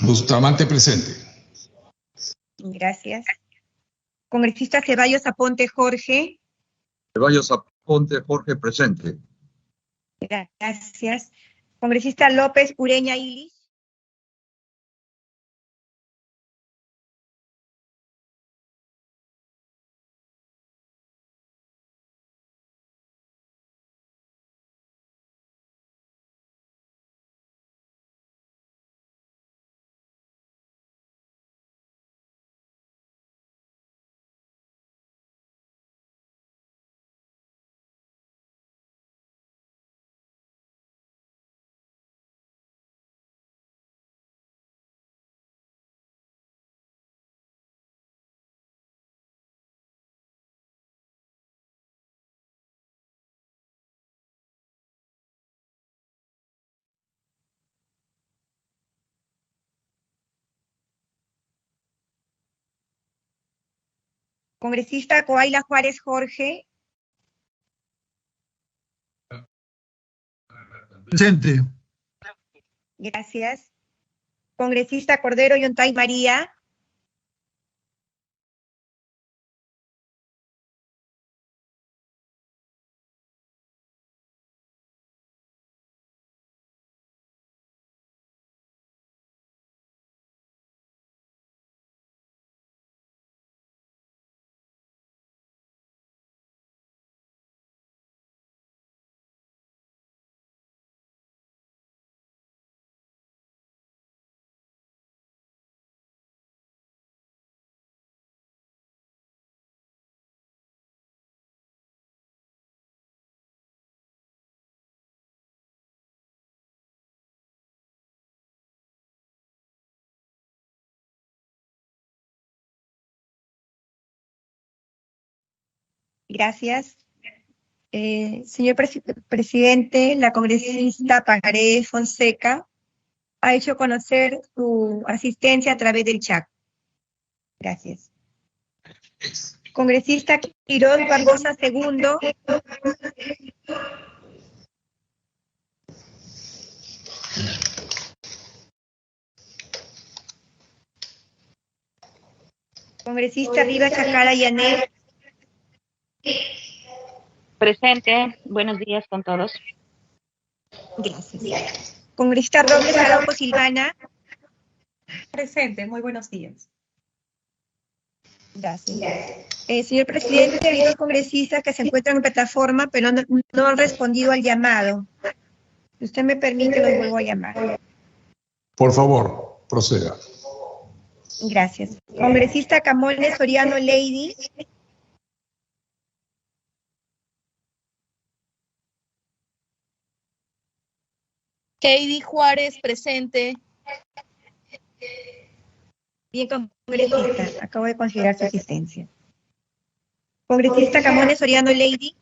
Bustamante presente. Gracias. Congresista Ceballos Aponte Jorge. Ceballos Aponte Jorge presente. Gracias. Congresista López Ureña Illich. Congresista Coaila Juárez Jorge. Presente. Gracias. Congresista Cordero Yontay María. Gracias. Señor presidente, la congresista Pagaré Fonseca ha hecho conocer su asistencia a través del chat. Gracias. Congresista Quiroz Barbosa II. Congresista Rivas Chacala Yanet. Presente. Buenos días con todos. Gracias. Congresista Robles Araujo Silvana. Presente. Muy buenos días. Gracias. Señor presidente, hay dos congresistas que se encuentran en plataforma, pero no han respondido al llamado. Si usted me permite, los vuelvo a llamar. Por favor, proceda. Gracias. Congresista Camones Soriano Lady. Heidi Juárez, presente. Bien, congresista, acabo de considerar su asistencia. Congresista Camones Soriano Lady.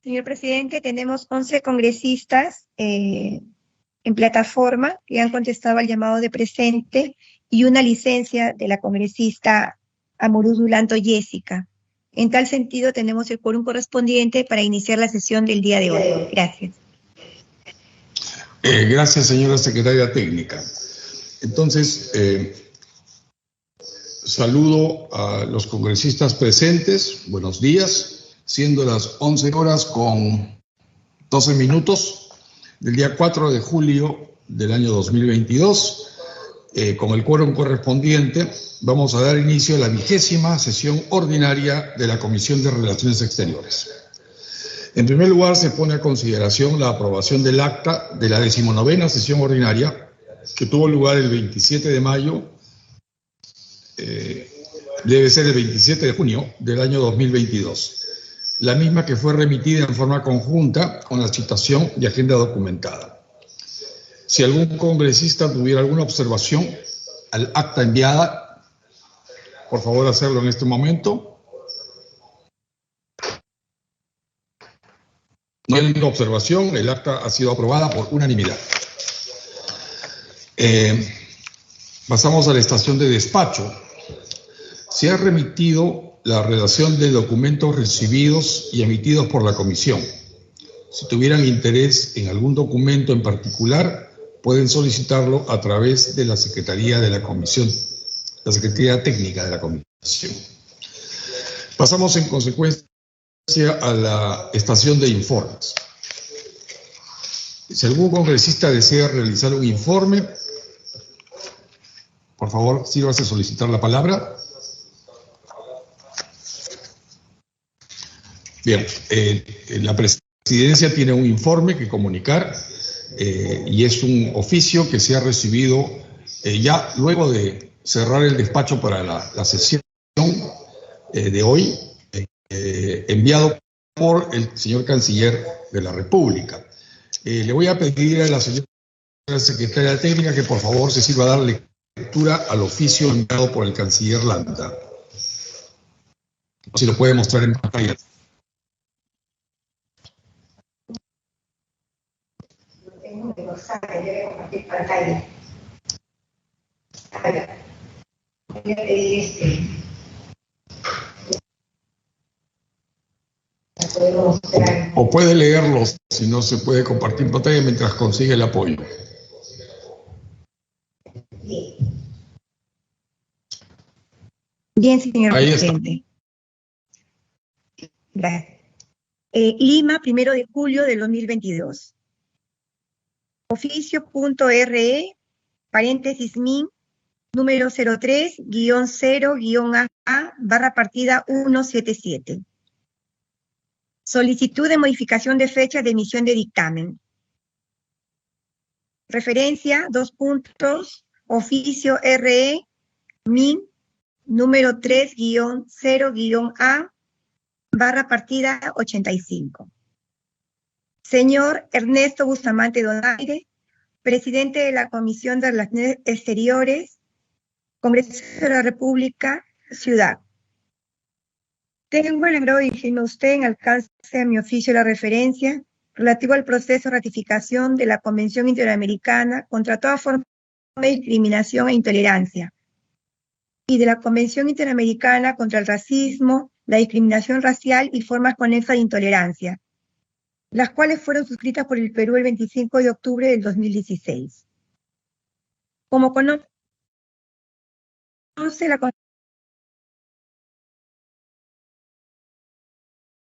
Señor presidente, tenemos 11 congresistas en plataforma que han contestado al llamado de presente y una licencia de la congresista Amorús Dulanto Jessica. En tal sentido, tenemos el quórum correspondiente para iniciar la sesión del día de hoy. Gracias. Gracias, señora secretaria técnica. Entonces, saludo a los congresistas presentes. Buenos días. Siendo las 11 horas con 12 minutos del día 4 de julio del año 2022, con el quórum correspondiente, vamos a dar inicio a la 20ª sesión ordinaria de la Comisión de Relaciones Exteriores. En primer lugar, se pone a consideración la aprobación del acta de la 19ª sesión ordinaria, que tuvo lugar el 27 de mayo, debe ser el 27 de junio del año 2022. La misma que fue remitida en forma conjunta con la citación y agenda documentada. Si algún congresista tuviera alguna observación al acta enviada, por favor hacerlo en este momento. No hay ninguna observación, el acta ha sido aprobada por unanimidad. Pasamos a la estación de despacho. se ha remitido la redacción de documentos recibidos y emitidos por la comisión. Si tuvieran interés en algún documento en particular, pueden solicitarlo a través de la Secretaría de la Comisión, la Secretaría Técnica de la Comisión. Pasamos en consecuencia a la estación de informes. Si algún congresista desea realizar un informe, por favor, sírvase a solicitar la palabra. Bien, la presidencia tiene un informe que comunicar y es un oficio que se ha recibido ya luego de cerrar el despacho para la sesión de hoy, enviado por el señor Canciller de la República. Le voy a pedir a la señora secretaria técnica que por favor se sirva a dar lectura al oficio enviado por el Canciller Landa. Si lo puede mostrar en pantalla. O puede leerlos si no se puede compartir pantalla mientras consigue el apoyo. Bien, señor Ahí presidente. Gracias. Lima, 1 de julio del 2022. Oficio.re, paréntesis min, número 03-0-A, barra partida 177. Solicitud de modificación de fecha de emisión de dictamen. Referencia, oficio RE, min, número 3-0-A, barra partida 85. Señor Ernesto Bustamante Donaire, presidente de la Comisión de Relaciones Exteriores, Congreso de la República, Ciudad. Tengo el agrado de dirigirme a usted en alcance a mi oficio la referencia relativo al proceso de ratificación de la Convención Interamericana contra toda forma de discriminación e intolerancia y de la Convención Interamericana contra el Racismo, la Discriminación Racial y formas conexas de intolerancia, las cuales fueron suscritas por el Perú el 25 de octubre del 2016. Como conoce la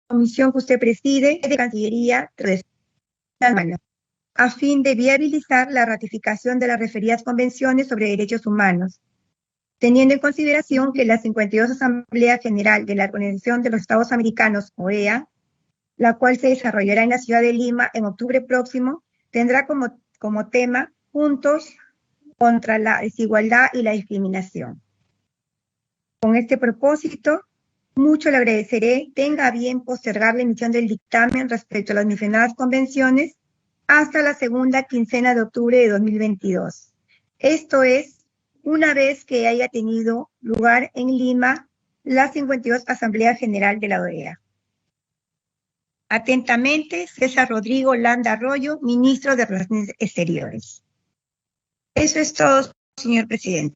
comisión que usted preside de Cancillería, a fin de viabilizar la ratificación de las referidas convenciones sobre derechos humanos, teniendo en consideración que la 52 Asamblea General de la Organización de los Estados Americanos, OEA, la cual se desarrollará en la ciudad de Lima en octubre próximo, tendrá como tema Juntos contra la Desigualdad y la Discriminación. Con este propósito, mucho le agradeceré tenga a bien postergar la emisión del dictamen respecto a las mencionadas convenciones hasta la segunda quincena de octubre de 2022. Esto es, una vez que haya tenido lugar en Lima la 52 Asamblea General de la OEA. Atentamente, César Rodrigo Landa Arroyo, Ministro de Relaciones Exteriores. Eso es todo, señor presidente.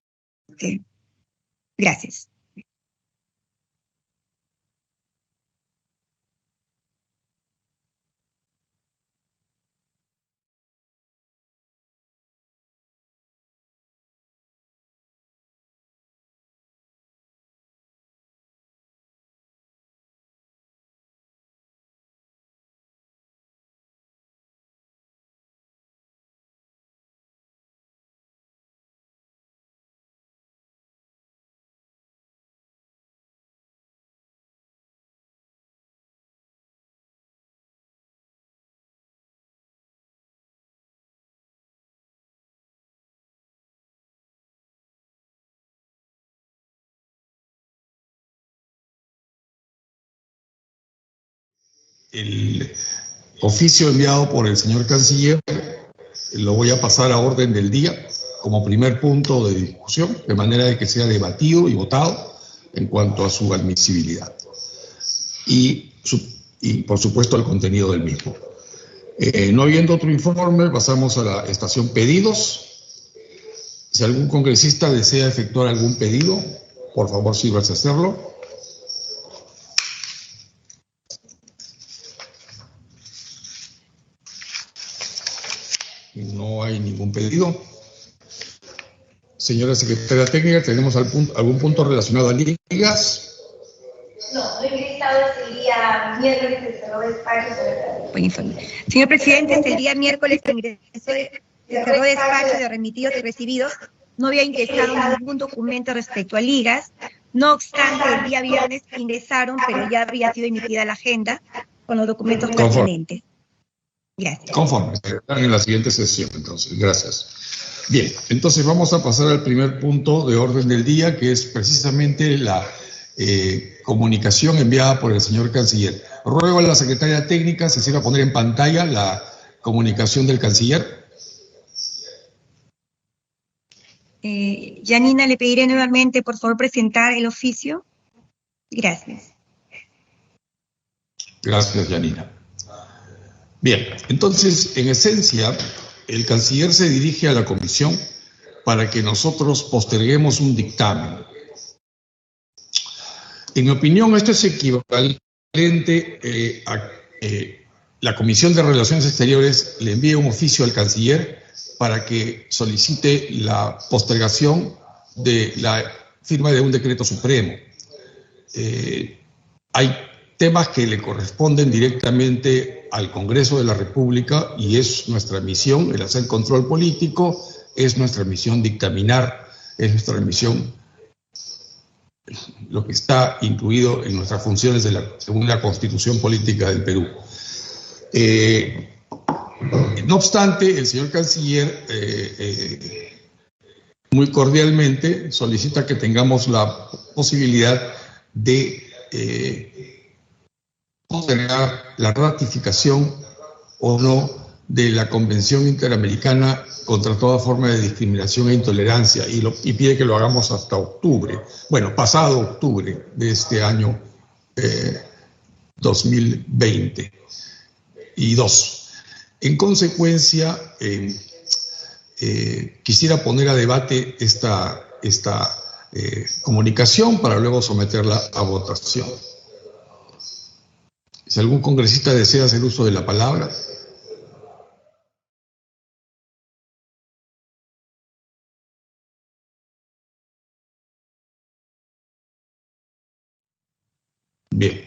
Gracias. El oficio enviado por el señor Canciller lo voy a pasar a orden del día como primer punto de discusión, de manera de que sea debatido y votado en cuanto a su admisibilidad y por supuesto al contenido del mismo. No habiendo otro informe, pasamos a la estación pedidos. Si algún congresista desea efectuar algún pedido, por favor, sírvase a hacerlo. No hay ningún pedido. Señora Secretaria Técnica, ¿tenemos algún punto relacionado a ligas? No, el listado es el día miércoles se cerró despacho. Señor presidente, el día miércoles se cerró despacho de remitidos y recibidos. No había ingresado ningún documento respecto a ligas. No obstante, el día viernes ingresaron, pero ya había sido emitida la agenda con los documentos pertinentes. Gracias. Conforme, estarán en la siguiente sesión, entonces. Gracias. Bien, entonces vamos a pasar al primer punto de orden del día, que es precisamente la comunicación enviada por el señor canciller. Ruego a la secretaria técnica se sirva a poner en pantalla la comunicación del canciller. Yanina, le pediré nuevamente, por favor, presentar el oficio. Gracias. Gracias, Yanina. Bien, entonces, en esencia, el canciller se dirige a la comisión para que nosotros posterguemos un dictamen. En mi opinión, esto es equivalente a la Comisión de Relaciones Exteriores le envíe un oficio al canciller para que solicite la postergación de la firma de un decreto supremo. Hay temas que le corresponden directamente al Congreso de la República y es nuestra misión el hacer control político, es nuestra misión dictaminar, es nuestra misión lo que está incluido en nuestras funciones según la Constitución Política del Perú. No obstante, el señor canciller muy cordialmente solicita que tengamos la posibilidad de postergar la ratificación o no de la Convención Interamericana contra toda forma de discriminación e intolerancia y pide que lo hagamos hasta octubre, bueno, pasado octubre de este año 2022. En consecuencia, quisiera poner a debate esta comunicación para luego someterla a votación. Si algún congresista desea hacer uso de la palabra. Bien,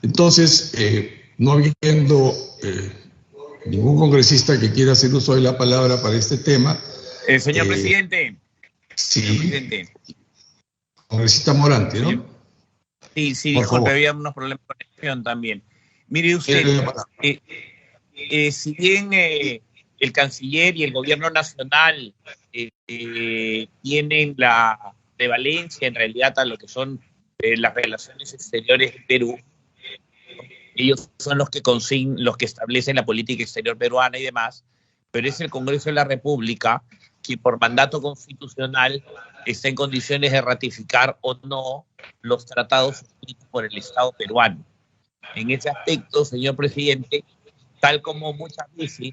entonces, no habiendo ningún congresista que quiera hacer uso de la palabra para este tema. Señor presidente. Sí. Señor presidente. Congresista Morante, ¿no? Sí, disculpe, había unos problemas de conexión también. Mire usted, si bien el canciller y el gobierno nacional tienen la prevalencia en realidad a lo que son las relaciones exteriores de Perú, ellos son los que establecen la política exterior peruana y demás, pero es el Congreso de la República que por mandato constitucional está en condiciones de ratificar o no los tratados suscritos por el Estado peruano. En ese aspecto, señor presidente, tal como muchas veces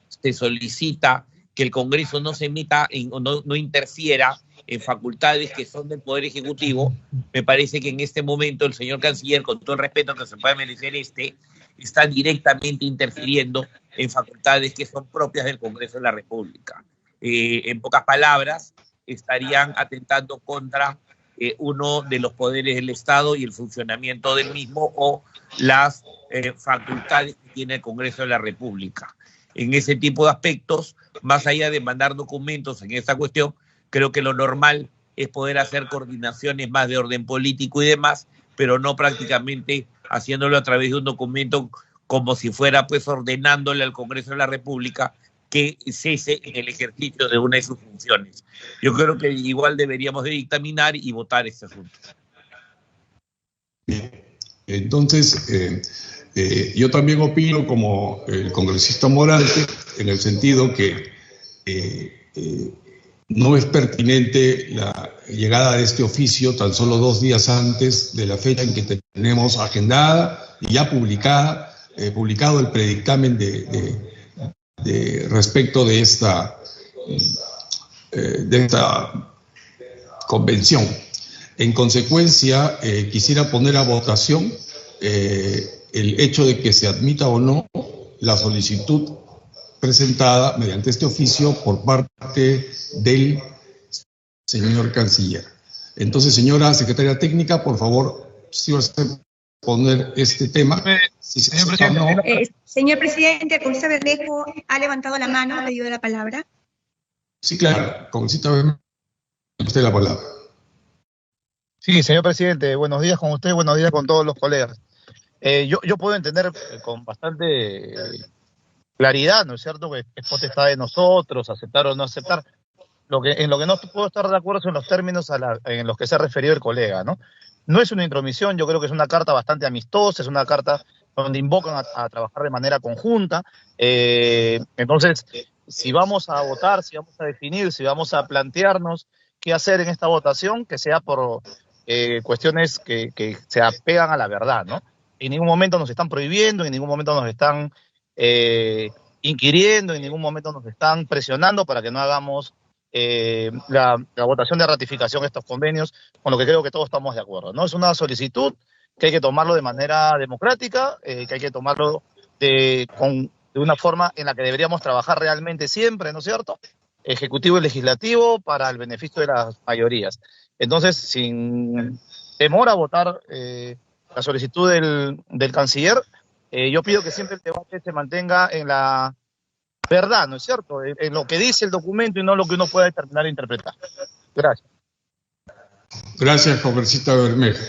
se solicita que el Congreso no se meta no interfiera en facultades que son del Poder Ejecutivo, me parece que en este momento el señor canciller, con todo el respeto que se puede merecer está directamente interfiriendo en facultades que son propias del Congreso de la República. En pocas palabras, estarían atentando contra uno de los poderes del Estado y el funcionamiento del mismo o las facultades que tiene el Congreso de la República. En ese tipo de aspectos, más allá de mandar documentos en esta cuestión, creo que lo normal es poder hacer coordinaciones más de orden político y demás, pero no prácticamente haciéndolo a través de un documento como si fuera pues ordenándole al Congreso de la República que cese en el ejercicio de una de sus funciones. Yo creo que igual deberíamos de dictaminar y votar este asunto. Bien, entonces yo también opino como el congresista Morante en el sentido que no es pertinente la llegada de este oficio tan solo 2 días antes de la fecha en que tenemos agendada y ya publicado el predictamen respecto de esta convención. En consecuencia, quisiera poner a votación el hecho de que se admita o no la solicitud presentada mediante este oficio por parte del señor canciller. Entonces, señora secretaria técnica, por favor, si vas a poner este tema. Si señor presidente, no. Señor presidente, el congresista Bermejo ha levantado la mano, ha pedido la palabra. Sí, claro, congresista Bermejo, usted la palabra. Sí, señor presidente, buenos días con usted, buenos días con todos los colegas. Yo puedo entender con bastante claridad, ¿no es cierto?, que es potestad de nosotros aceptar o no aceptar. En lo que no puedo estar de acuerdo son los términos en los que se ha referido el colega, ¿no? No es una intromisión, yo creo que es una carta bastante amistosa, es una carta donde invocan a trabajar de manera conjunta. Entonces, si vamos a votar, si vamos a definir, si vamos a plantearnos qué hacer en esta votación, que sea por cuestiones que se apegan a la verdad, ¿no? En ningún momento nos están prohibiendo, en ningún momento nos están inquiriendo, en ningún momento nos están presionando para que no hagamos la votación de ratificación de estos convenios, con lo que creo que todos estamos de acuerdo, ¿no? Es una solicitud que hay que tomarlo de manera democrática, que hay que tomarlo de una forma en la que deberíamos trabajar realmente siempre, ¿no es cierto?, ejecutivo y legislativo, para el beneficio de las mayorías. Entonces, sin temor a votar la solicitud del canciller, yo pido que siempre el debate se mantenga en la verdad, ¿no es cierto?, en lo que dice el documento y no lo que uno pueda determinar e interpretar. Gracias. Gracias, congresista Bermejo.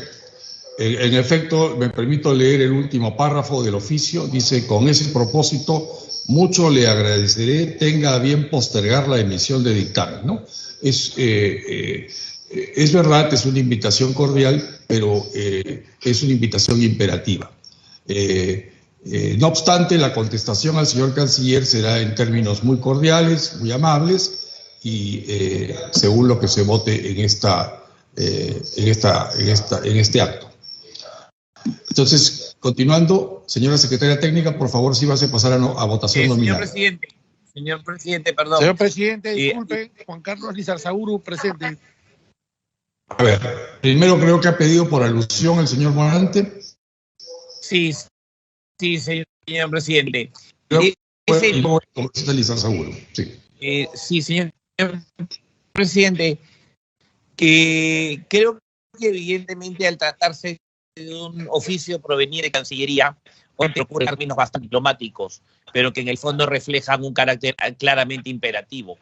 En efecto, me permito leer el último párrafo del oficio. Dice: con ese propósito, mucho le agradeceré tenga a bien postergar la emisión de dictamen, ¿no? Es verdad, es una invitación cordial, pero es una invitación imperativa. No obstante, la contestación al señor canciller será en términos muy cordiales, muy amables, y según lo que se vote en este acto. Entonces, continuando, señora secretaria técnica, por favor, si vas a pasar a votación nominal. Señor presidente, perdón. Señor presidente, disculpe, Juan Carlos Lizarzaburu, presente. A ver, primero creo que ha pedido por alusión el señor Morante. Sí, señor presidente. Sí, señor presidente, que creo que evidentemente al tratarse de un oficio provenir de Cancillería, ocurren términos bastante diplomáticos, pero que en el fondo reflejan un carácter claramente imperativo.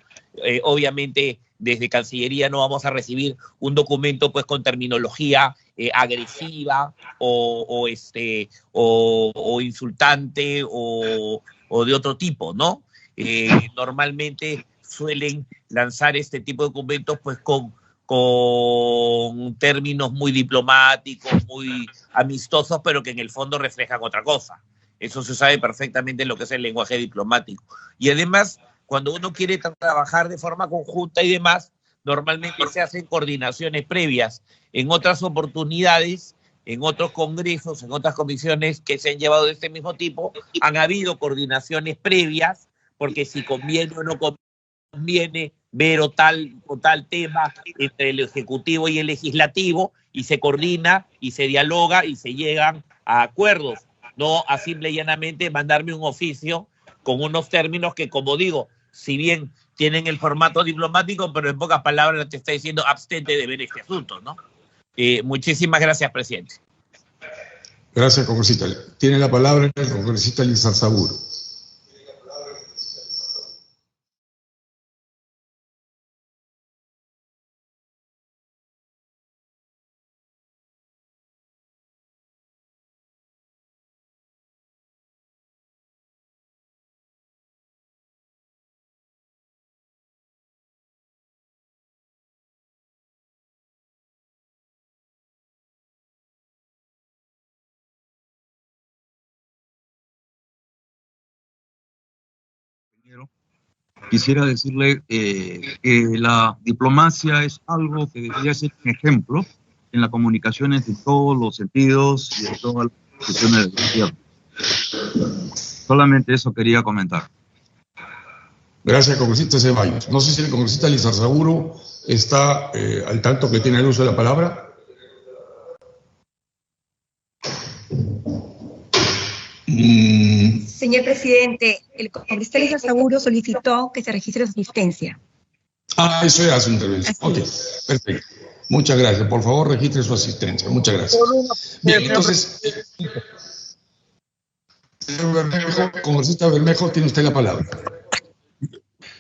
Obviamente, desde Cancillería no vamos a recibir un documento pues con terminología agresiva o insultante o de otro tipo, ¿no? Normalmente suelen lanzar este tipo de documentos pues con términos muy diplomáticos, muy amistosos, pero que en el fondo reflejan otra cosa. Eso se sabe perfectamente lo que es el lenguaje diplomático. Y además, cuando uno quiere trabajar de forma conjunta y demás, normalmente se hacen coordinaciones previas. En otras oportunidades, en otros congresos, en otras comisiones que se han llevado de este mismo tipo, han habido coordinaciones previas, porque si conviene o no conviene ver o tal tema entre el Ejecutivo y el Legislativo, y se coordina y se dialoga y se llegan a acuerdos, no a simple y llanamente mandarme un oficio con unos términos que, como digo, si bien tienen el formato diplomático, pero en pocas palabras te está diciendo abstente de ver este asunto, ¿no? Muchísimas gracias, presidente. Gracias, congresista. Tiene la palabra el congresista Lizarzaburu. Quisiera decirle que la diplomacia es algo que debería ser un ejemplo en las comunicaciones de todos los sentidos y de todas las instituciones del gobierno. Solamente eso quería comentar. Gracias, congresista Ceballos. No sé si el congresista Lizarzaburu está al tanto que tiene el uso de la palabra. Señor presidente, el congresista Lizarzaburu solicitó que se registre su asistencia. Eso era su intervención. Ok, perfecto. Muchas gracias. Por favor, registre su asistencia. Muchas gracias. Bien, entonces, señor Bermejo, congresista Bermejo, tiene usted la palabra.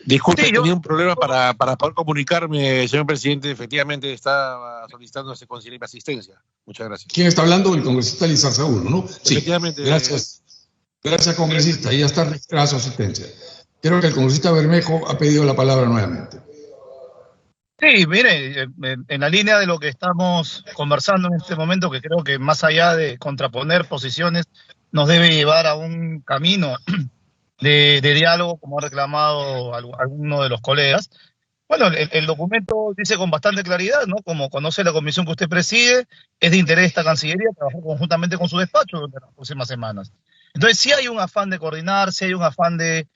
Disculpe, tenía un problema para poder comunicarme, señor presidente. Efectivamente, estaba solicitando que se considere mi asistencia. Muchas gracias. ¿Quién está hablando? El congresista Lizarzaburu, ¿no? Sí. Efectivamente. Gracias. Gracias, congresista. Ya está registrada su asistencia. Creo que el congresista Bermejo ha pedido la palabra nuevamente. Sí, mire, en la línea de lo que estamos conversando en este momento, que creo que más allá de contraponer posiciones, nos debe llevar a un camino de diálogo, como ha reclamado alguno de los colegas. Bueno, el documento dice con bastante claridad, ¿no? Como conoce la comisión que usted preside, es de interés de esta Cancillería trabajar conjuntamente con su despacho durante las próximas semanas. Entonces, sí hay un afán de coordinar, sí hay un afán de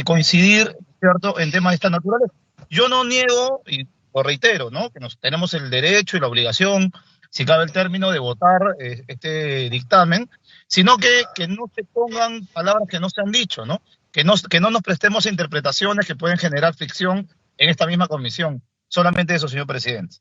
coincidir, ¿cierto?, en temas de esta naturaleza. Yo no niego, y lo reitero, ¿no?, que tenemos el derecho y la obligación, si cabe el término, de votar este dictamen, sino que no se pongan palabras que no se han dicho, ¿no? Que no nos prestemos a interpretaciones que pueden generar fricción en esta misma comisión. Solamente eso, señor presidente.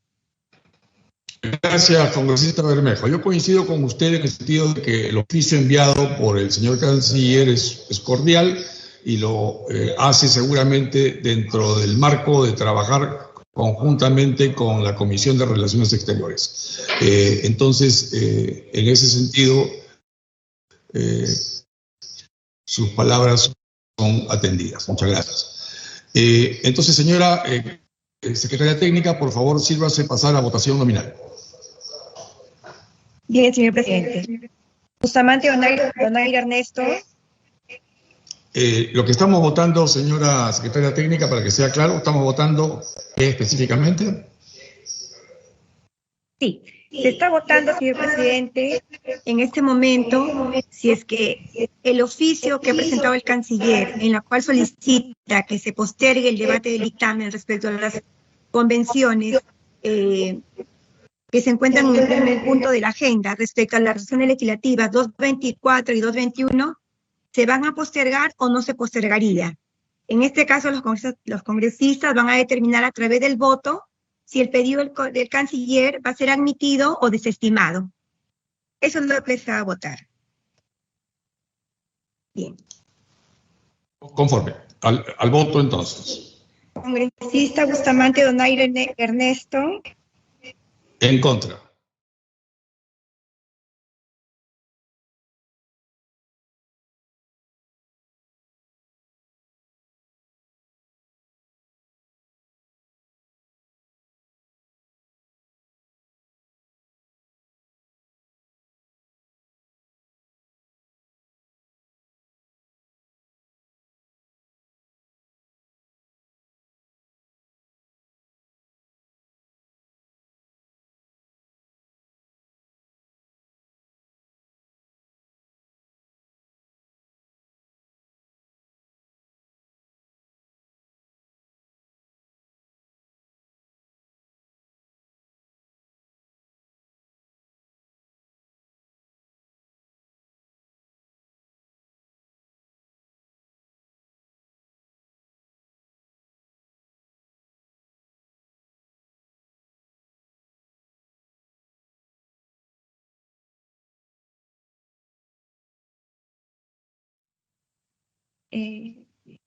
Gracias, congresista Bermejo. Yo coincido con usted en el sentido de que el oficio enviado por el señor canciller es cordial y lo hace seguramente dentro del marco de trabajar conjuntamente con la Comisión de Relaciones Exteriores. Entonces, en ese sentido, sus palabras son atendidas. Muchas gracias. Entonces, señora secretaria técnica, por favor, sírvase pasar a votación nominal. Bien, señor presidente. Bustamante Donaire Ernesto. Lo que estamos votando, señora secretaria técnica, para que sea claro, estamos votando ¿qué específicamente? Sí, se está votando, señor presidente, en este momento, si es que el oficio que ha presentado el canciller, en la cual solicita que se postergue el debate del dictamen respecto a las convenciones que se encuentran en el primer punto de la agenda respecto a las resoluciones legislativas 224 y 221, ¿se van a postergar o no se postergaría? En este caso, los congresistas van a determinar a través del voto si el pedido del canciller va a ser admitido o desestimado. Eso es lo que se va a votar. Bien. Conforme. Al voto, entonces. Congresista Bustamante Donaire Ernesto. En contra.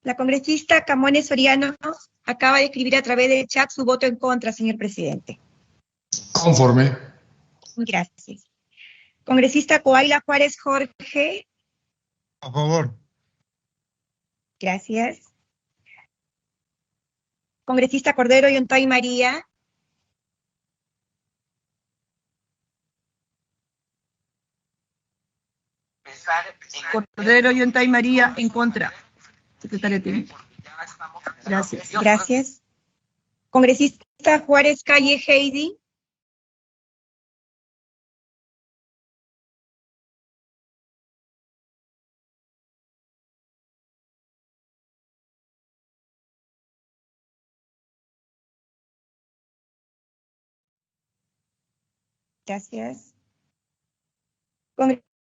La congresista Camones Soriano acaba de escribir a través del chat su voto en contra, señor presidente. Conforme. Gracias. Congresista Coaila Juárez Jorge. A favor. Gracias. Congresista Cordero Yontay María. Cordero Yontay María en contra. Secretaria técnica. Gracias. Gracias. Congresista Juárez Calle Heidi. Gracias.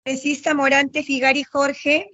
Congresista Morante Figari Jorge.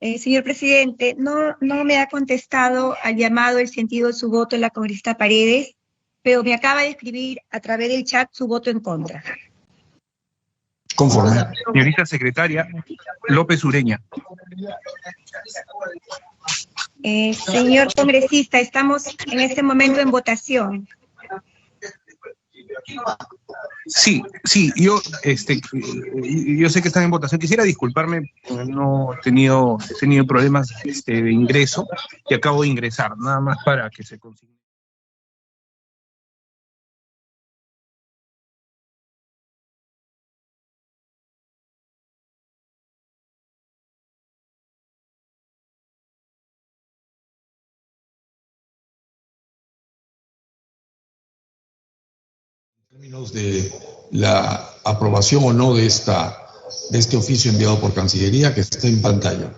Señor presidente, no me ha contestado al llamado el sentido de su voto en la congresista Paredes, pero me acaba de escribir a través del chat su voto en contra. Conforme. Señorita secretaria López Ureña. Señor congresista, estamos en este momento en votación. Sí, yo sé que están en votación. Quisiera disculparme, no he tenido problemas de ingreso y acabo de ingresar, nada más para que se consiga. En términos de la aprobación o no de este oficio enviado por Cancillería, que está en pantalla.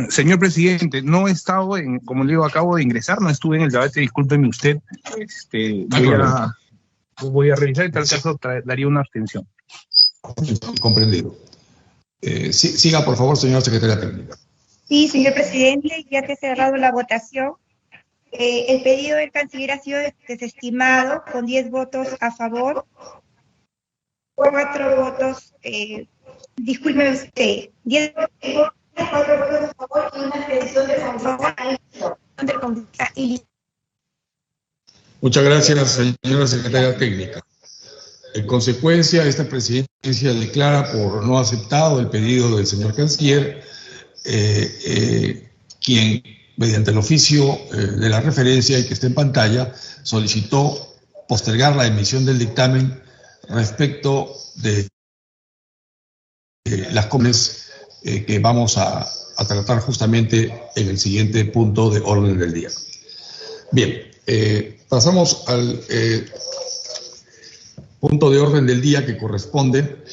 Señor presidente, no he estado como le digo, acabo de ingresar, no estuve en el debate, discúlpeme usted. Voy a revisar, en tal caso daría una abstención. Comprendido. Siga, por favor, señora secretaria técnica. Sí, señor presidente, ya que he cerrado la votación, el pedido del canciller ha sido desestimado con 10 votos a favor, 4 votos, discúlpeme usted, 10 votos, 4 votos a favor y una abstención del congresista. Muchas gracias, señora secretaria técnica. En consecuencia, esta presidencia declara por no aceptado el pedido del señor canciller, quien, mediante el oficio de la referencia y que está en pantalla, solicitó postergar la emisión del dictamen respecto de las comisiones que vamos a tratar justamente en el siguiente punto de orden del día. Bien, pasamos al punto de orden del día que corresponde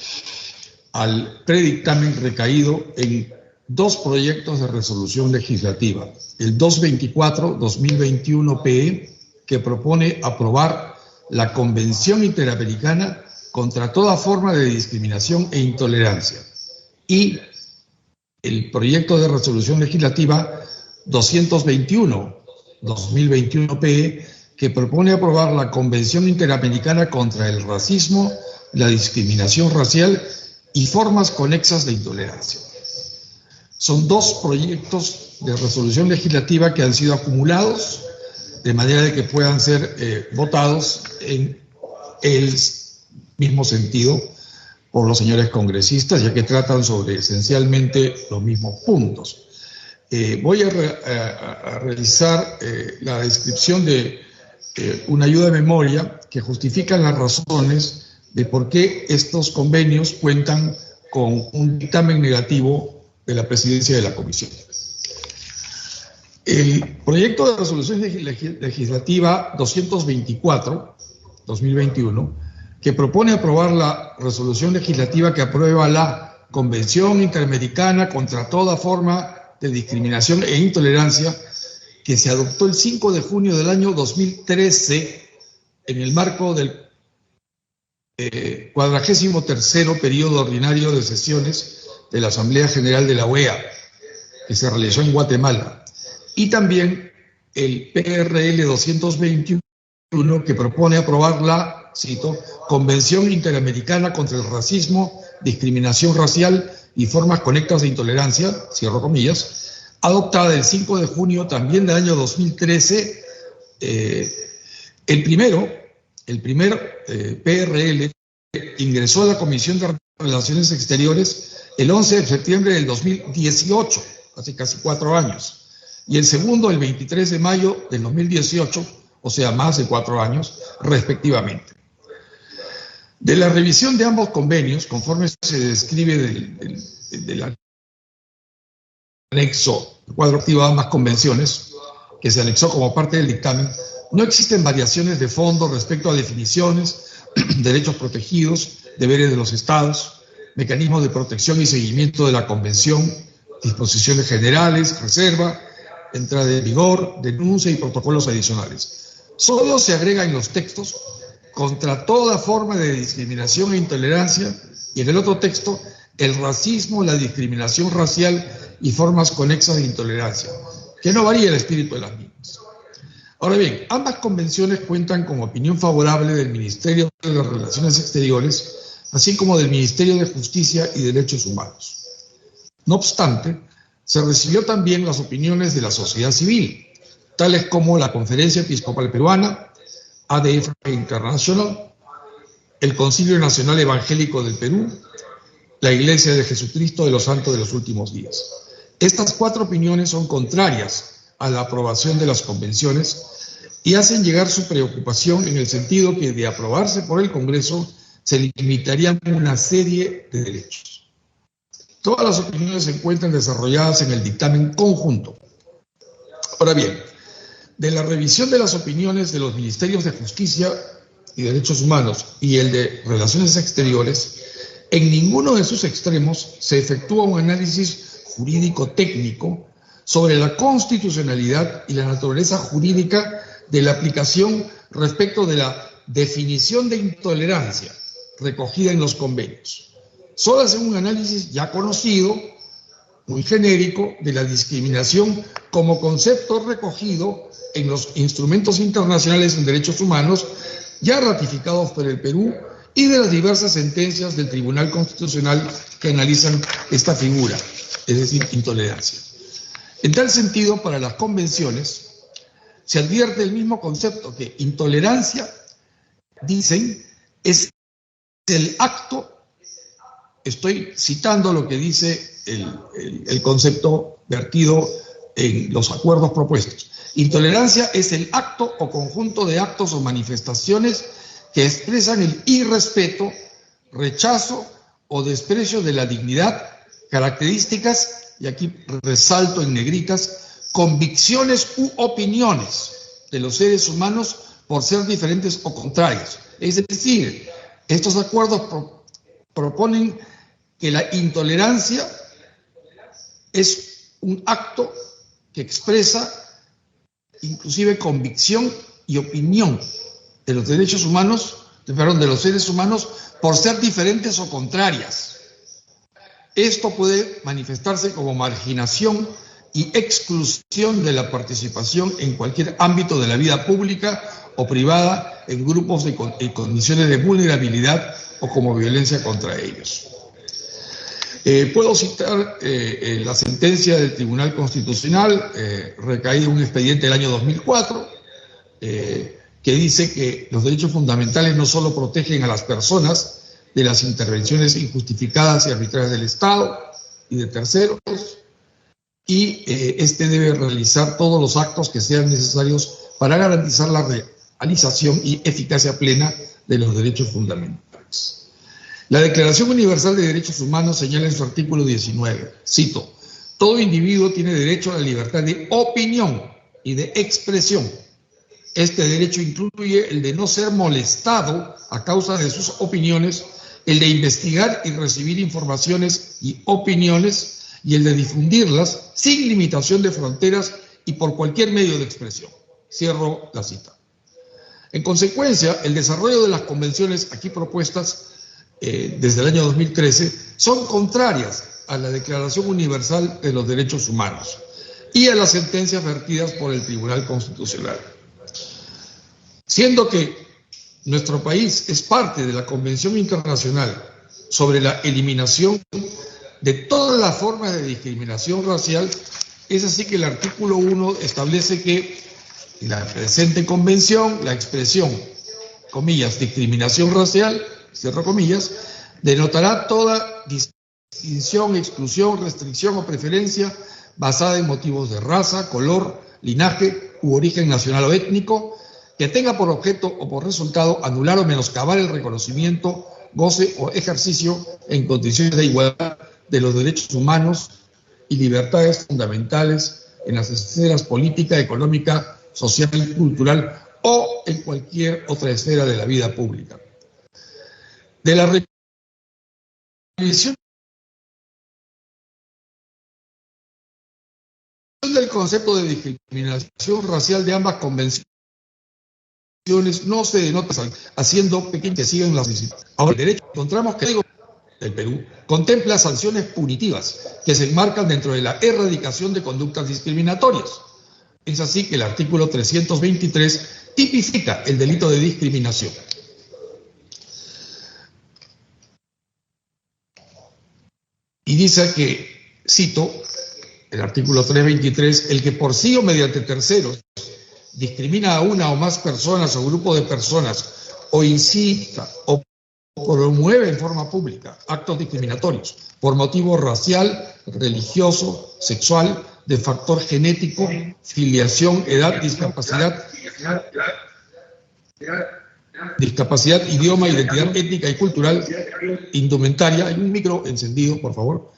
al predictamen recaído en 2 proyectos de resolución legislativa. El 224-2021 PE, que propone aprobar la Convención Interamericana contra toda forma de discriminación e intolerancia. Y el proyecto de resolución legislativa 221-2021 PE, que propone aprobar la Convención Interamericana contra el racismo, la discriminación racial y formas conexas de intolerancia. Son 2 proyectos de resolución legislativa que han sido acumulados de manera de que puedan ser votados en el mismo sentido por los señores congresistas, ya que tratan sobre esencialmente los mismos puntos. Voy a realizar la descripción de una ayuda de memoria que justifica las razones de por qué estos convenios cuentan con un dictamen negativo de la presidencia de la comisión. El proyecto de resolución legislativa 224-2021, que propone aprobar la resolución legislativa que aprueba la Convención Interamericana contra toda forma de discriminación e intolerancia, que se adoptó el 5 de junio del año 2013 en el marco del 43º periodo ordinario de sesiones de la Asamblea General de la OEA, que se realizó en Guatemala, y también el PRL 221, que propone aprobar la, cito, Convención Interamericana contra el Racismo, Discriminación Racial y Formas Conexas de Intolerancia, cierro comillas, adoptada el 5 de junio también del año 2013, el primer PRL ingresó a la Comisión de Relaciones Exteriores el 11 de septiembre del 2018, hace casi 4 años, y el segundo el 23 de mayo del 2018, o sea, más de 4 años, respectivamente. De la revisión de ambos convenios, conforme se describe del anexo, el cuadro activo de ambas convenciones, que se anexó como parte del dictamen, no existen variaciones de fondo respecto a definiciones, derechos protegidos, deberes de los estados, mecanismos de protección y seguimiento de la convención, disposiciones generales, reserva, entrada en vigor, denuncia y protocolos adicionales. Solo se agrega en los textos contra toda forma de discriminación e intolerancia, y en el otro texto, el racismo, la discriminación racial y formas conexas de intolerancia, que no varía el espíritu de las mismas. Ahora bien, ambas convenciones cuentan con opinión favorable del Ministerio de las Relaciones Exteriores, así como del Ministerio de Justicia y Derechos Humanos. No obstante, se recibió también las opiniones de la sociedad civil, tales como la Conferencia Episcopal Peruana, ADF International, el Concilio Nacional Evangélico del Perú, la Iglesia de Jesucristo de los Santos de los Últimos Días. Estas 4 opiniones son contrarias a la aprobación de las convenciones y hacen llegar su preocupación en el sentido que, de aprobarse por el Congreso, se limitarían una serie de derechos. Todas las opiniones se encuentran desarrolladas en el dictamen conjunto. Ahora bien, de la revisión de las opiniones de los Ministerios de Justicia y Derechos Humanos y el de Relaciones Exteriores, en ninguno de sus extremos se efectúa un análisis jurídico-técnico sobre la constitucionalidad y la naturaleza jurídica de la aplicación respecto de la definición de intolerancia recogida en los convenios. Solo hacen un análisis ya conocido, muy genérico, de la discriminación como concepto recogido en los instrumentos internacionales en derechos humanos ya ratificados por el Perú y de las diversas sentencias del Tribunal Constitucional que analizan esta figura, es decir, intolerancia. En tal sentido, para las convenciones se advierte el mismo concepto, que intolerancia, dicen, es el acto, estoy citando lo que dice el concepto vertido en los acuerdos propuestos. Intolerancia es el acto o conjunto de actos o manifestaciones que expresan el irrespeto, rechazo o desprecio de la dignidad, características, y aquí resalto en negritas, convicciones u opiniones de los seres humanos por ser diferentes o contrarios. Es decir, estos acuerdos proponen que la intolerancia es un acto que expresa inclusive convicción y opinión de los derechos humanos, de los seres humanos por ser diferentes o contrarias. Esto puede manifestarse como marginación y exclusión de la participación en cualquier ámbito de la vida pública o privada en grupos en condiciones de vulnerabilidad o como violencia contra ellos. Puedo citar la sentencia del Tribunal Constitucional, recaída en un expediente del año 2004, que dice que los derechos fundamentales no solo protegen a las personas de las intervenciones injustificadas y arbitrarias del Estado y de terceros, y este debe realizar todos los actos que sean necesarios para garantizar la realización y eficacia plena de los derechos fundamentales. La Declaración Universal de Derechos Humanos señala en su artículo 19, cito, todo individuo tiene derecho a la libertad de opinión y de expresión. Este derecho incluye el de no ser molestado a causa de sus opiniones, el de investigar y recibir informaciones y opiniones, y el de difundirlas sin limitación de fronteras y por cualquier medio de expresión. Cierro la cita. En consecuencia, el desarrollo de las convenciones aquí propuestas desde el año 2013 son contrarias a la Declaración Universal de los Derechos Humanos y a las sentencias vertidas por el Tribunal Constitucional. Siendo que nuestro país es parte de la Convención Internacional sobre la eliminación de todas las formas de discriminación racial, Es así que el artículo 1 establece que en la presente convención, la expresión, comillas, discriminación racial, cierro comillas, denotará toda distinción, exclusión, restricción o preferencia basada en motivos de raza, color, linaje u origen nacional o étnico, que tenga por objeto o por resultado anular o menoscabar el reconocimiento, goce o ejercicio en condiciones de igualdad de los derechos humanos y libertades fundamentales en las esferas política, económica, social y cultural o en cualquier otra esfera de la vida pública. De la revisión del concepto de discriminación racial de ambas convenciones no se denota haciendo pequeñas que sigan las disciplinas. Ahora, el derecho encontramos que el Perú contempla sanciones punitivas que se enmarcan dentro de la erradicación de conductas discriminatorias. Es así que el artículo 323 tipifica el delito de discriminación. Y dice que, cito, el artículo 323, el que por sí o mediante terceros discrimina a una o más personas o grupo de personas o incita o promueve en forma pública actos discriminatorios por motivo racial, religioso, sexual, de factor genético, filiación, edad, discapacidad, idioma, identidad étnica y cultural, indumentaria, hay un micro encendido, por favor,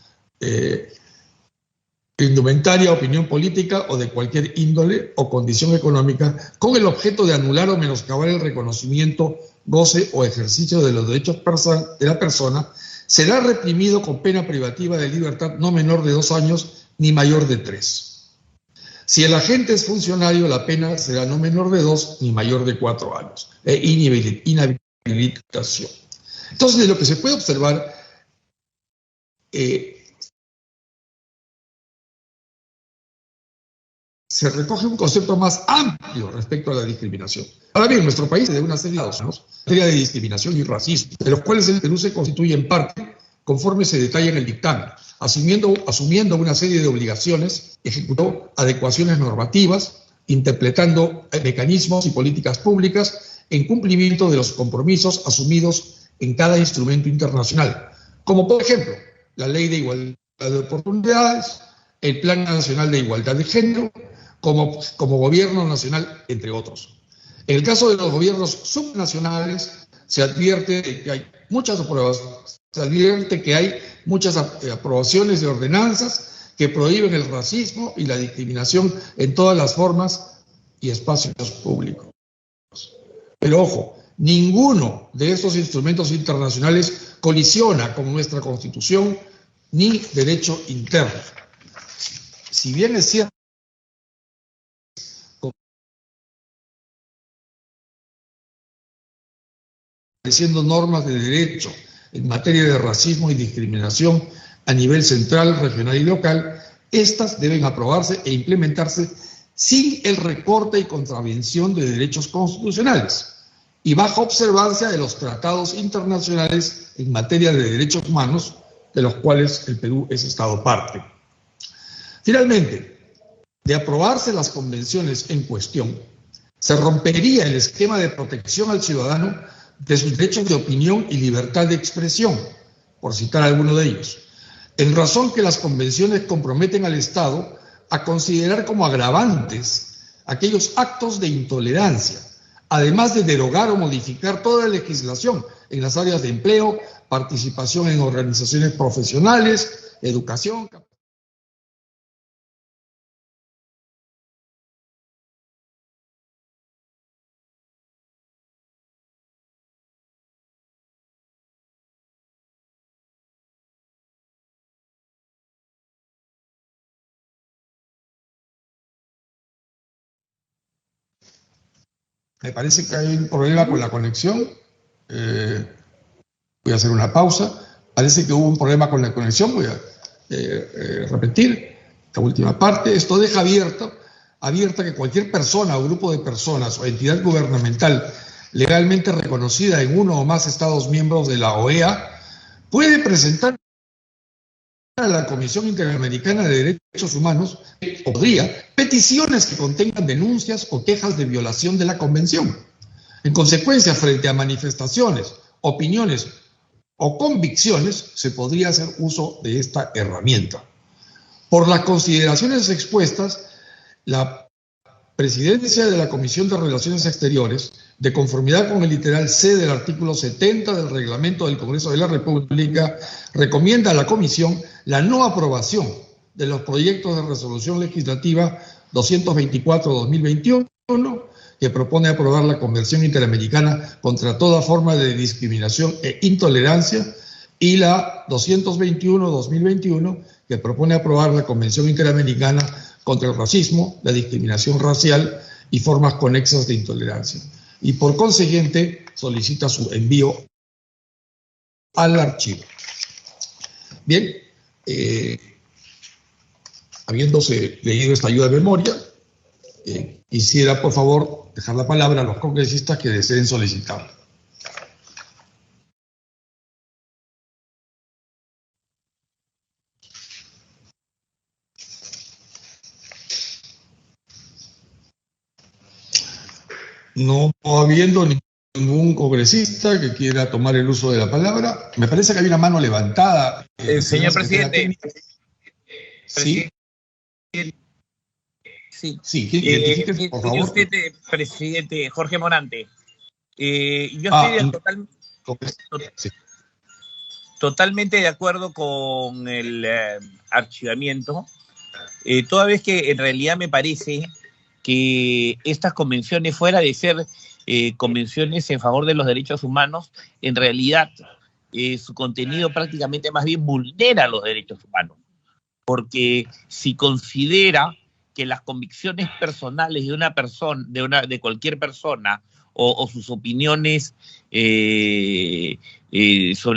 indumentaria, opinión política o de cualquier índole o condición económica, con el objeto de anular o menoscabar el reconocimiento, goce o ejercicio de los derechos de la persona, será reprimido con pena privativa de libertad no menor de 2 años ni mayor de 3. Si el agente es funcionario, la pena será no menor de 2 ni mayor de 4 años. Inhabilitación. Entonces, de lo que se puede observar, se recoge un concepto más amplio respecto a la discriminación. Ahora bien, nuestro país tiene una serie de asuntos en materia de discriminación y racismo, de los cuales el Perú se constituye en parte conforme se detalla en el dictamen, asumiendo una serie de obligaciones, ejecutó adecuaciones normativas, interpretando mecanismos y políticas públicas en cumplimiento de los compromisos asumidos en cada instrumento internacional, como por ejemplo la Ley de Igualdad de Oportunidades, el Plan Nacional de Igualdad de Género, como gobierno nacional, entre otros. En el caso de los gobiernos subnacionales, se advierte que hay muchas aprobaciones de ordenanzas que prohíben el racismo y la discriminación en todas las formas y espacios públicos. Pero ojo, ninguno de estos instrumentos internacionales colisiona con nuestra Constitución ni derecho interno. Si bien es cierto, estableciendo normas de derecho en materia de racismo y discriminación a nivel central, regional y local, estas deben aprobarse e implementarse sin el recorte y contravención de derechos constitucionales y bajo observancia de los tratados internacionales en materia de derechos humanos, de los cuales el Perú es Estado parte. Finalmente, de aprobarse las convenciones en cuestión, se rompería el esquema de protección al ciudadano de sus derechos de opinión y libertad de expresión, por citar alguno de ellos, en razón que las convenciones comprometen al Estado a considerar como agravantes aquellos actos de intolerancia, además de derogar o modificar toda la legislación en las áreas de empleo, participación en organizaciones profesionales, educación. Me parece que hay un problema con la conexión. Voy a hacer una pausa. Parece que hubo un problema con la conexión. Voy a repetir la última parte. Esto deja abierta que cualquier persona o grupo de personas o entidad gubernamental legalmente reconocida en uno o más Estados miembros de la OEA puede presentar a la la Comisión Interamericana de Derechos Humanos, o podría, peticiones que contengan denuncias o quejas de violación de la Convención. En consecuencia, frente a manifestaciones, opiniones o convicciones, se podría hacer uso de esta herramienta. Por las consideraciones expuestas, la Presidencia de la Comisión de Relaciones Exteriores, de conformidad con el literal C del artículo 70 del Reglamento del Congreso de la República, recomienda a la Comisión la no aprobación de los proyectos de resolución legislativa 224-2021, que propone aprobar la Convención Interamericana contra toda forma de discriminación e intolerancia, y la 221-2021, que propone aprobar la Convención Interamericana contra el racismo, la discriminación racial y formas conexas de intolerancia. Y por consiguiente solicita su envío al archivo. Bien, habiéndose leído esta ayuda de memoria, quisiera por favor dejar la palabra a los congresistas que deseen solicitarla. No habiendo ningún congresista que quiera tomar el uso de la palabra, me parece que hay una mano levantada. Señor presidente. Sí. Sí, identifíquese, por favor. Usted, presidente Jorge Morante. Yo estoy totalmente de acuerdo con el archivamiento, toda vez que en realidad me parece que estas convenciones, fuera de ser convenciones en favor de los derechos humanos, en realidad su contenido prácticamente más bien vulnera los derechos humanos, porque si considera que las convicciones personales de una persona, de cualquier persona, o sus opiniones sobre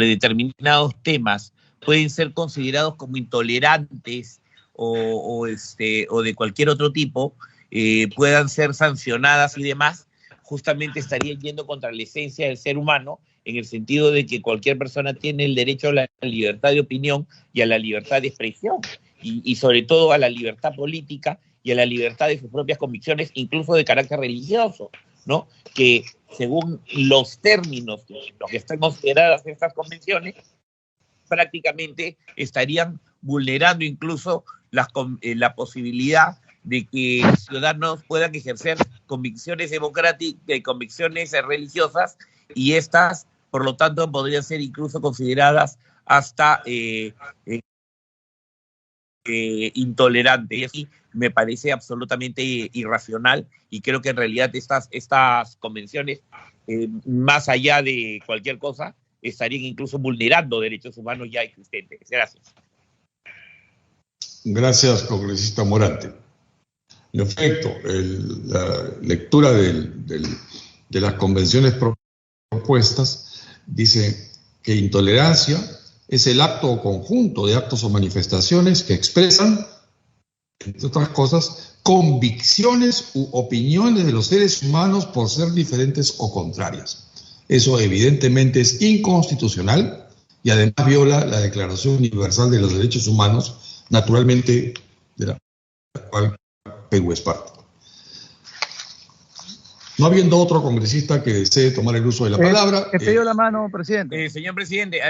determinados temas pueden ser considerados como intolerantes o de cualquier otro tipo, puedan ser sancionadas y demás, justamente estarían yendo contra la esencia del ser humano, en el sentido de que cualquier persona tiene el derecho a la libertad de opinión y a la libertad de expresión, y sobre todo a la libertad política y a la libertad de sus propias convicciones, incluso de carácter religioso, ¿no? Que según los términos en los que están consideradas estas convenciones, prácticamente estarían vulnerando incluso la posibilidad de que ciudadanos puedan ejercer convicciones democráticas, convicciones religiosas, y estas, por lo tanto, podrían ser incluso consideradas hasta intolerantes. Y así me parece absolutamente irracional, y creo que en realidad estas convenciones, más allá de cualquier cosa, estarían incluso vulnerando derechos humanos ya existentes. Gracias. Gracias, congresista Morante. En efecto, la lectura de las convenciones propuestas dice que intolerancia es el acto o conjunto de actos o manifestaciones que expresan, entre otras cosas, convicciones u opiniones de los seres humanos por ser diferentes o contrarias. Eso evidentemente es inconstitucional y además viola la Declaración Universal de los Derechos Humanos, naturalmente de la cual Perú es parte. No habiendo otro congresista que desee tomar el uso de la palabra. Te pidió la mano, presidente. Señor presidente,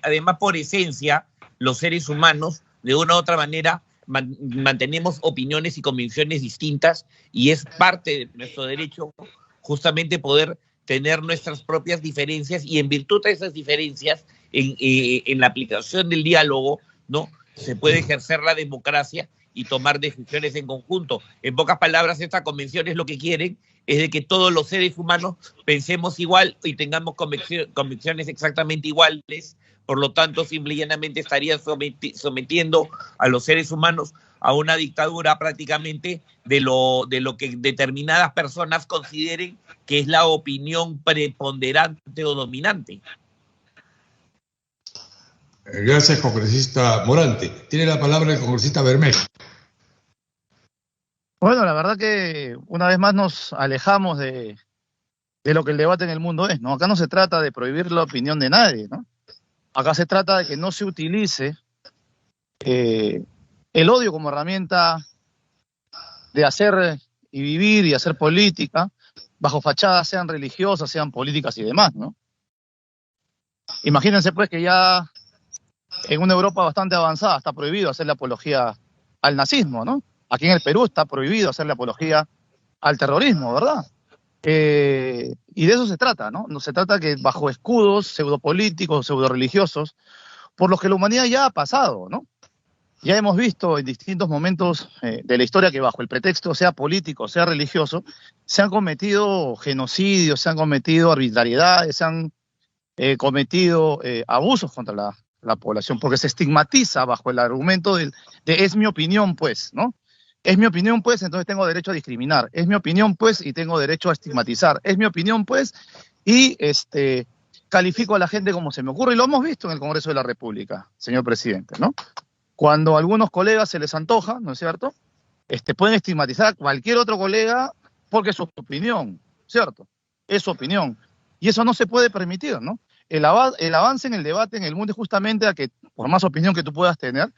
además por esencia, los seres humanos, de una u otra manera, mantenemos opiniones y convicciones distintas, y es parte de nuestro derecho justamente poder tener nuestras propias diferencias, y en virtud de esas diferencias, en la aplicación del diálogo, ¿no?, se puede ejercer la democracia y tomar decisiones en conjunto. En pocas palabras, estas convenciones lo que quieren es de que todos los seres humanos pensemos igual y tengamos convicciones exactamente iguales. Por lo tanto, simple y llanamente estarían sometiendo a los seres humanos a una dictadura prácticamente de lo que determinadas personas consideren que es la opinión preponderante o dominante. Gracias, congresista Morante. Tiene la palabra el congresista Bermejo. Bueno, la verdad que una vez más nos alejamos de lo que el debate en el mundo es, ¿no? Acá no se trata de prohibir la opinión de nadie, ¿no? Acá se trata de que no se utilice el odio como herramienta de hacer y vivir y hacer política bajo fachadas, sean religiosas, sean políticas y demás, ¿no? Imagínense pues que ya en una Europa bastante avanzada está prohibido hacerle apología al nazismo, ¿no? Aquí en el Perú está prohibido hacerle apología al terrorismo, ¿verdad? Y de eso se trata, ¿no? No se trata que bajo escudos pseudopolíticos, pseudoreligiosos, por los que la humanidad ya ha pasado, ¿no? Ya hemos visto en distintos momentos de la historia que bajo el pretexto, sea político, sea religioso, se han cometido genocidios, se han cometido arbitrariedades, se han cometido abusos contra la población, porque se estigmatiza bajo el argumento de es mi opinión, pues, ¿no? Es mi opinión, pues, entonces tengo derecho a discriminar. Es mi opinión, pues, y tengo derecho a estigmatizar. Es mi opinión, pues, y califico a la gente como se me ocurre. Y lo hemos visto en el Congreso de la República, señor presidente, ¿no? Cuando a algunos colegas se les antoja, ¿no es cierto?, pueden estigmatizar a cualquier otro colega porque es su opinión, ¿cierto? Es su opinión. Y eso no se puede permitir, ¿no? El avance en el debate en el mundo es justamente a que, por más opinión que tú puedas tener,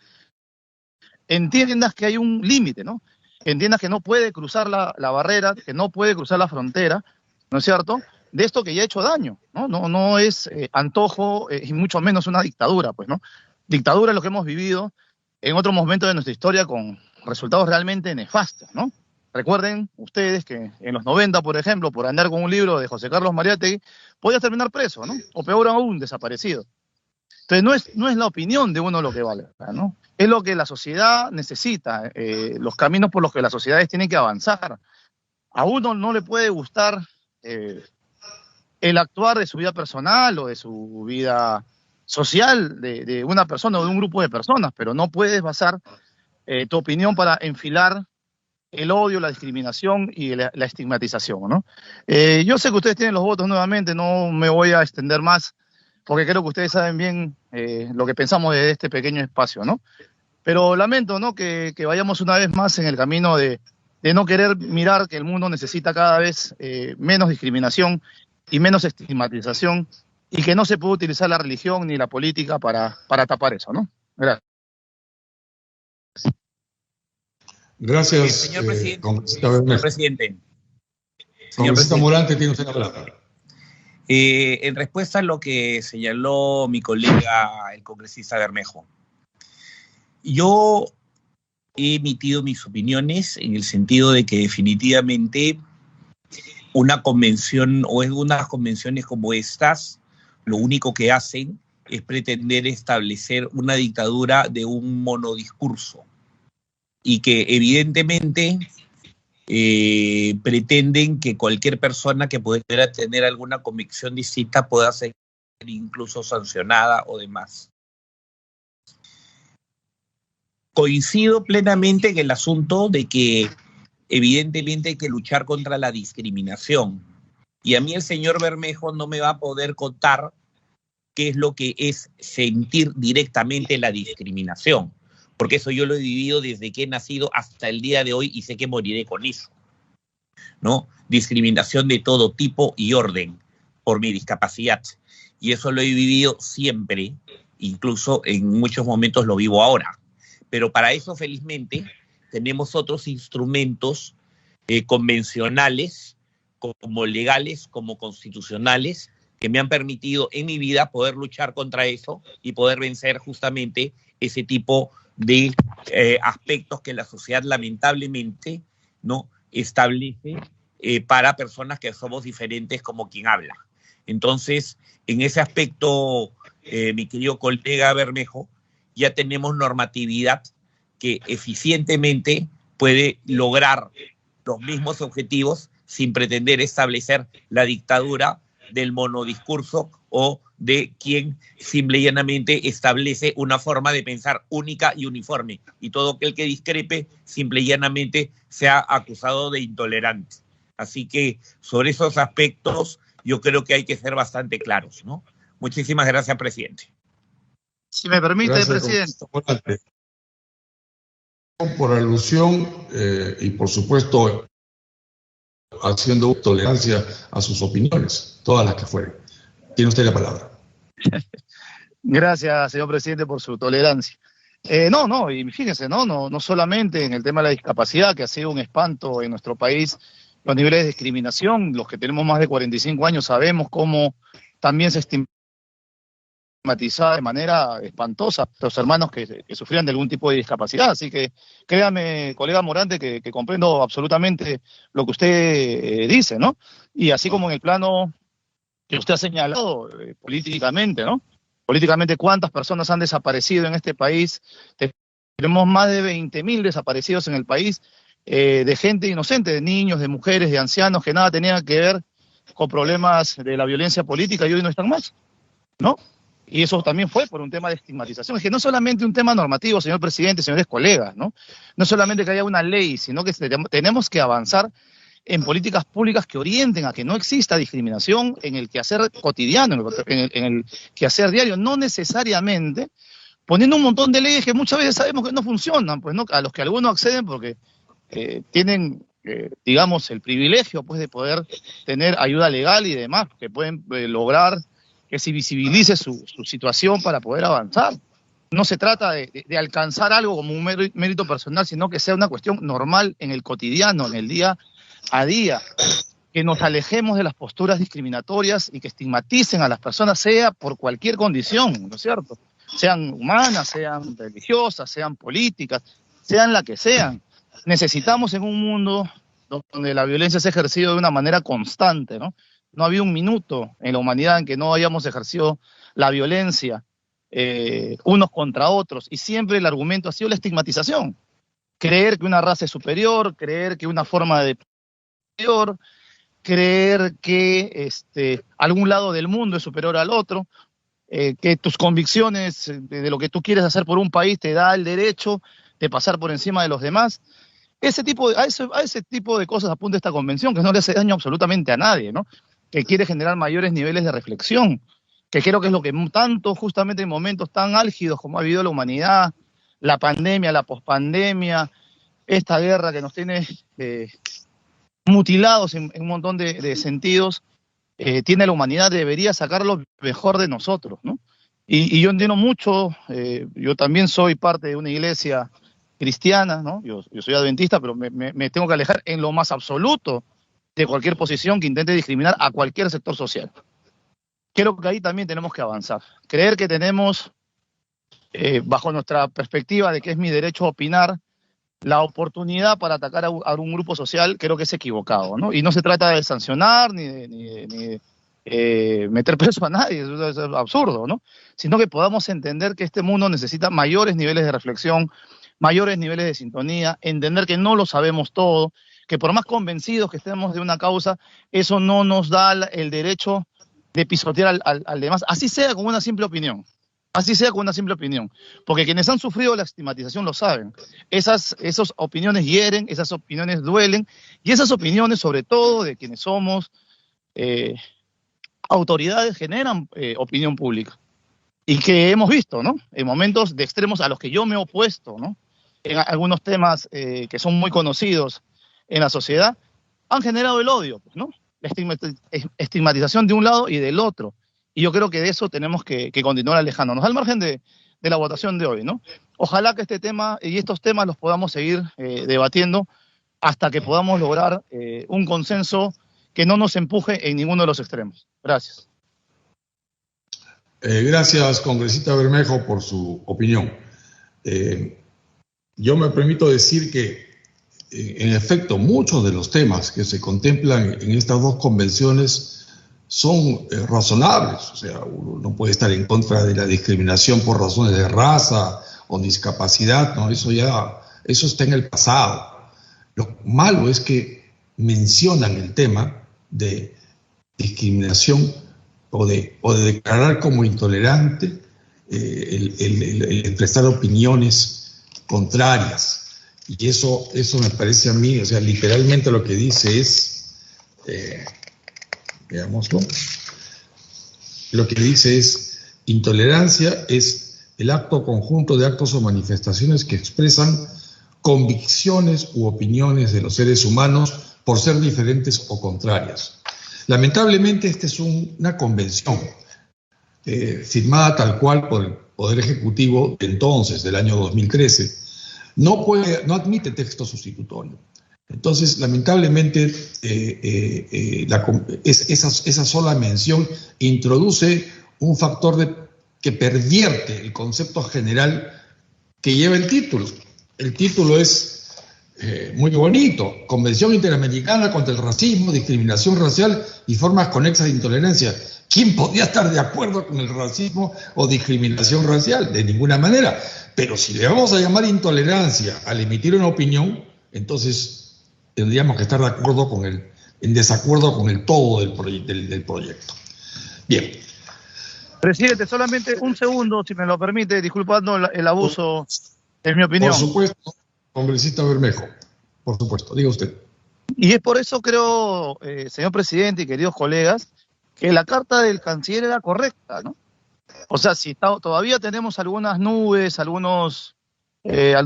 entiendas que hay un límite, ¿no? Entiendas que no puede cruzar la barrera, que no puede cruzar la frontera, ¿no es cierto?, de esto que ya ha hecho daño, ¿no? No es antojo y mucho menos una dictadura, pues, ¿no? Dictadura es lo que hemos vivido en otros momentos de nuestra historia con resultados realmente nefastos, ¿no? Recuerden ustedes que en los 90, por ejemplo, por andar con un libro de José Carlos Mariátegui, podías terminar preso, ¿no? O peor aún, desaparecido. Entonces no es la opinión de uno lo que vale, ¿no? Es lo que la sociedad necesita, los caminos por los que las sociedades tienen que avanzar. A uno no le puede gustar el actuar de su vida personal o de su vida social de una persona o de un grupo de personas, pero no puedes basar tu opinión para enfilar el odio, la discriminación y la estigmatización, ¿no? Yo sé que ustedes tienen los votos nuevamente, no me voy a extender más, porque creo que ustedes saben bien lo que pensamos de este pequeño espacio, ¿no? Pero lamento, ¿no?, que vayamos una vez más en el camino de no querer mirar que el mundo necesita cada vez menos discriminación y menos estigmatización, y que no se puede utilizar la religión ni la política para tapar eso, ¿no? Gracias. Gracias, señor presidente. Señor presidente. Congresista Morante, tiene usted la palabra. En respuesta a lo que señaló mi colega, el congresista Bermejo, yo he emitido mis opiniones en el sentido de que definitivamente una convención o unas convenciones como estas, lo único que hacen es pretender establecer una dictadura de un monodiscurso y que evidentemente pretenden que cualquier persona que pudiera tener alguna convicción distinta pueda ser incluso sancionada o demás. Coincido plenamente en el asunto de que evidentemente hay que luchar contra la discriminación. Y a mí el señor Bermejo no me va a poder contar qué es lo que es sentir directamente la discriminación, porque eso yo lo he vivido desde que he nacido hasta el día de hoy y sé que moriré con eso, ¿no? Discriminación de todo tipo y orden por mi discapacidad. Y eso lo he vivido siempre, incluso en muchos momentos lo vivo ahora. Pero para eso, felizmente, tenemos otros instrumentos convencionales, como legales, como constitucionales, que me han permitido en mi vida poder luchar contra eso y poder vencer justamente ese tipo de aspectos que la sociedad lamentablemente no establece para personas que somos diferentes como quien habla. Entonces, en ese aspecto, mi querido colega Bermejo, ya tenemos normatividad que eficientemente puede lograr los mismos objetivos sin pretender establecer la dictadura del monodiscurso o de quien simple y llanamente establece una forma de pensar única y uniforme, y todo aquel que discrepe simple y llanamente sea acusado de intolerante. Así que sobre esos aspectos yo creo que hay que ser bastante claros, ¿no? Muchísimas gracias, presidente. Si me permite, Gracias, presidente. Por alusión y por supuesto haciendo tolerancia a sus opiniones, todas las que fueren. Tiene usted la palabra. Gracias, señor presidente, por su tolerancia. No, y fíjense, no solamente en el tema de la discapacidad, que ha sido un espanto en nuestro país, los niveles de discriminación, los que tenemos más de 45 años sabemos cómo también se estigmatizaba de manera espantosa a los hermanos que sufrían de algún tipo de discapacidad. Así que créame, colega Morante, que comprendo absolutamente lo que usted dice, ¿no? Y así como en el plano que usted ha señalado políticamente, ¿no? Políticamente, ¿cuántas personas han desaparecido en este país? Tenemos más de 20.000 desaparecidos en el país, de gente inocente, de niños, de mujeres, de ancianos, que nada tenían que ver con problemas de la violencia política y hoy no están más, ¿no? Y eso también fue por un tema de estigmatización. Es que no solamente un tema normativo, señor presidente, señores colegas, ¿no? No solamente que haya una ley, sino que tenemos que avanzar en políticas públicas que orienten a que no exista discriminación en el quehacer cotidiano, en el quehacer diario, no necesariamente poniendo un montón de leyes que muchas veces sabemos que no funcionan, pues, ¿no? A los que algunos acceden porque tienen, digamos, el privilegio, pues, de poder tener ayuda legal y demás, que pueden lograr que se visibilice su situación para poder avanzar. No se trata de alcanzar algo como un mérito personal, sino que sea una cuestión normal en el cotidiano, en el día a día, que nos alejemos de las posturas discriminatorias y que estigmaticen a las personas, sea por cualquier condición, ¿no es cierto? Sean humanas, sean religiosas, sean políticas, sean la que sean. Necesitamos en un mundo donde la violencia se ha ejercido de una manera constante, ¿no? No ha habido un minuto en la humanidad en que no hayamos ejercido la violencia unos contra otros, y siempre el argumento ha sido la estigmatización. Creer que una raza es superior, creer que una forma de superior, creer que algún lado del mundo es superior al otro, que tus convicciones de lo que tú quieres hacer por un país te da el derecho de pasar por encima de los demás. A ese tipo de cosas apunta esta convención, que no le hace daño absolutamente a nadie, ¿no? Que quiere generar mayores niveles de reflexión, que creo que es lo que tanto justamente en momentos tan álgidos como ha vivido la humanidad, la pandemia, la pospandemia, esta guerra que nos tiene mutilados en un montón de sentidos, tiene la humanidad, debería sacar lo mejor de nosotros, ¿no? Y yo entiendo mucho, yo también soy parte de una iglesia cristiana, ¿no? Yo soy adventista, pero me tengo que alejar en lo más absoluto de cualquier posición que intente discriminar a cualquier sector social. Creo que ahí también tenemos que avanzar. Creer que tenemos, bajo nuestra perspectiva de que es mi derecho a opinar, la oportunidad para atacar a un grupo social, creo que es equivocado, ¿no? Y no se trata de sancionar ni de meter preso a nadie, eso es absurdo, ¿no? Sino que podamos entender que este mundo necesita mayores niveles de reflexión, mayores niveles de sintonía, entender que no lo sabemos todo, que por más convencidos que estemos de una causa, eso no nos da el derecho de pisotear al demás, así sea con una simple opinión. Así sea con una simple opinión, porque quienes han sufrido la estigmatización lo saben. Esas opiniones hieren, esas opiniones duelen, y esas opiniones, sobre todo de quienes somos autoridades, generan opinión pública. Y que hemos visto, ¿no? En momentos de extremos a los que yo me he opuesto, ¿no? En algunos temas que son muy conocidos en la sociedad, han generado el odio, pues, ¿no? La estigmatización de un lado y del otro. Y yo creo que de eso tenemos que continuar alejándonos, al margen de la votación de hoy, ¿no? Ojalá que este tema y estos temas los podamos seguir debatiendo hasta que podamos lograr un consenso que no nos empuje en ninguno de los extremos. Gracias. Gracias, congresista Bermejo, por su opinión. Yo me permito decir que, en efecto, muchos de los temas que se contemplan en estas dos convenciones son razonables. O sea, uno no puede estar en contra de la discriminación por razones de raza o discapacidad, ¿no? Eso está en el pasado. Lo malo es que mencionan el tema de discriminación o de declarar como intolerante el expresar opiniones contrarias. Y eso me parece a mí, o sea, literalmente lo que dice es... veámoslo. Lo que dice es: intolerancia es el acto conjunto de actos o manifestaciones que expresan convicciones u opiniones de los seres humanos por ser diferentes o contrarias. Lamentablemente esta es una convención firmada tal cual por el Poder Ejecutivo de entonces, del año 2013, no admite texto sustitutorio. Entonces, lamentablemente, esa sola mención introduce un factor que pervierte el concepto general que lleva el título. El título es muy bonito: Convención Interamericana contra el Racismo, Discriminación Racial y Formas Conexas de Intolerancia. ¿Quién podría estar de acuerdo con el racismo o discriminación racial? De ninguna manera. Pero si le vamos a llamar intolerancia al emitir una opinión, entonces tendríamos que estar en desacuerdo con el todo del proyecto. Bien. Presidente, solamente un segundo, si me lo permite, disculpando el abuso, es mi opinión. Por supuesto, congresista Bermejo, por supuesto, diga usted. Y es por eso creo, señor presidente y queridos colegas, que la carta del canciller era correcta, ¿no? O sea, si todavía tenemos algunas nubes, algunos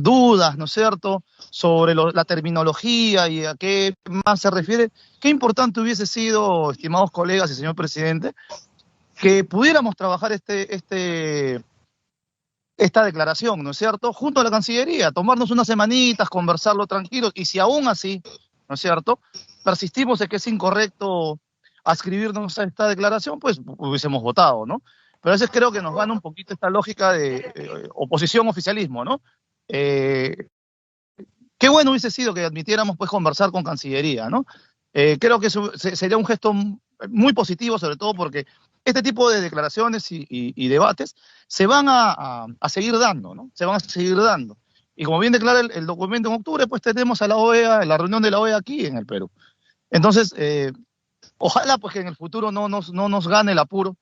dudas, ¿no es cierto?, sobre la terminología y a qué más se refiere, qué importante hubiese sido, estimados colegas y señor presidente, que pudiéramos trabajar esta declaración, ¿no es cierto?, junto a la Cancillería, tomarnos unas semanitas, conversarlo tranquilos, y si aún así, ¿no es cierto?, persistimos en que es incorrecto adscribirnos a esta declaración, pues hubiésemos votado, ¿no? Pero a veces creo que nos gana un poquito esta lógica de oposición-oficialismo, ¿no? Qué bueno hubiese sido que admitiéramos, pues, conversar con Cancillería, ¿no? Creo que eso sería un gesto muy positivo, sobre todo porque este tipo de declaraciones y debates se van a seguir dando, ¿no? Se van a seguir dando. Y como bien declara el documento en octubre, pues tenemos a la OEA, la reunión de la OEA aquí en el Perú. Entonces, ojalá pues que en el futuro no nos gane el apuro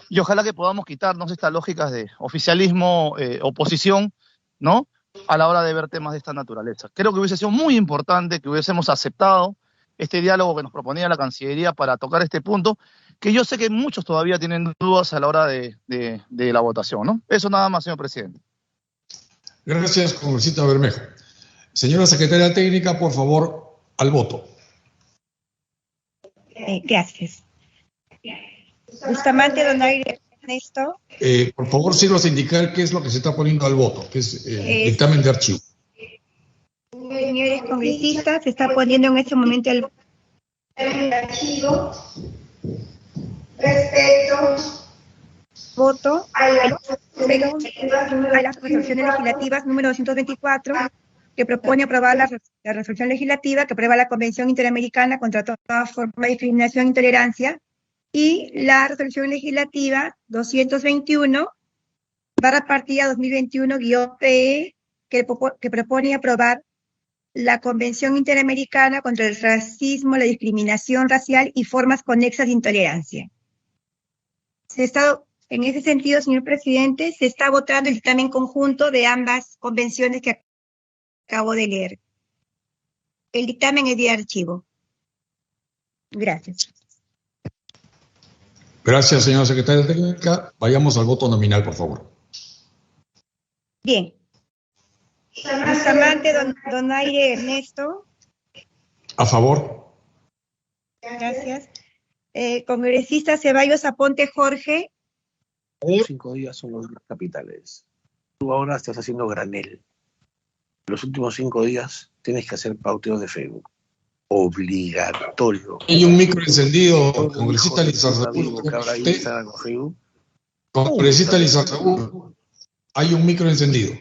y ojalá que podamos quitarnos estas lógicas de oficialismo, oposición, ¿no?, a la hora de ver temas de esta naturaleza. Creo que hubiese sido muy importante que hubiésemos aceptado este diálogo que nos proponía la Cancillería para tocar este punto, que yo sé que muchos todavía tienen dudas a la hora de la votación, ¿no? Eso nada más, señor presidente. Gracias, congresista Bermejo. Señora secretaria técnica, por favor, al voto. Gracias. Bustamante, Donaire Ernesto. Por favor, sírvase a indicar qué es lo que se está poniendo al voto, que es dictamen de archivo. Señores congresistas, se está poniendo en este momento el archivo respecto voto a las resoluciones legislativas número 224, que propone aprobar la resolución legislativa que aprueba la Convención Interamericana contra toda forma de discriminación e intolerancia, y la resolución legislativa 221, partida 2021-PE, que propone aprobar la Convención Interamericana contra el Racismo, la Discriminación Racial y Formas Conexas de Intolerancia. En ese sentido, señor presidente, se está votando el dictamen conjunto de ambas convenciones que acabo de leer. El dictamen es de archivo. Gracias. Gracias, señora secretaria técnica. Vayamos al voto nominal, por favor. Bien. Bustamante, Donaire Ernesto. A favor. Gracias. Congresista Ceballos Aponte Jorge. 5 días son los capitales. Tú ahora estás haciendo granel. Los últimos 5 días tienes que hacer pauteo de Facebook. Obligatorio. Hay un micro encendido, congresista Lizarzaú. Congresista Lizarzaú, hay un micro encendido.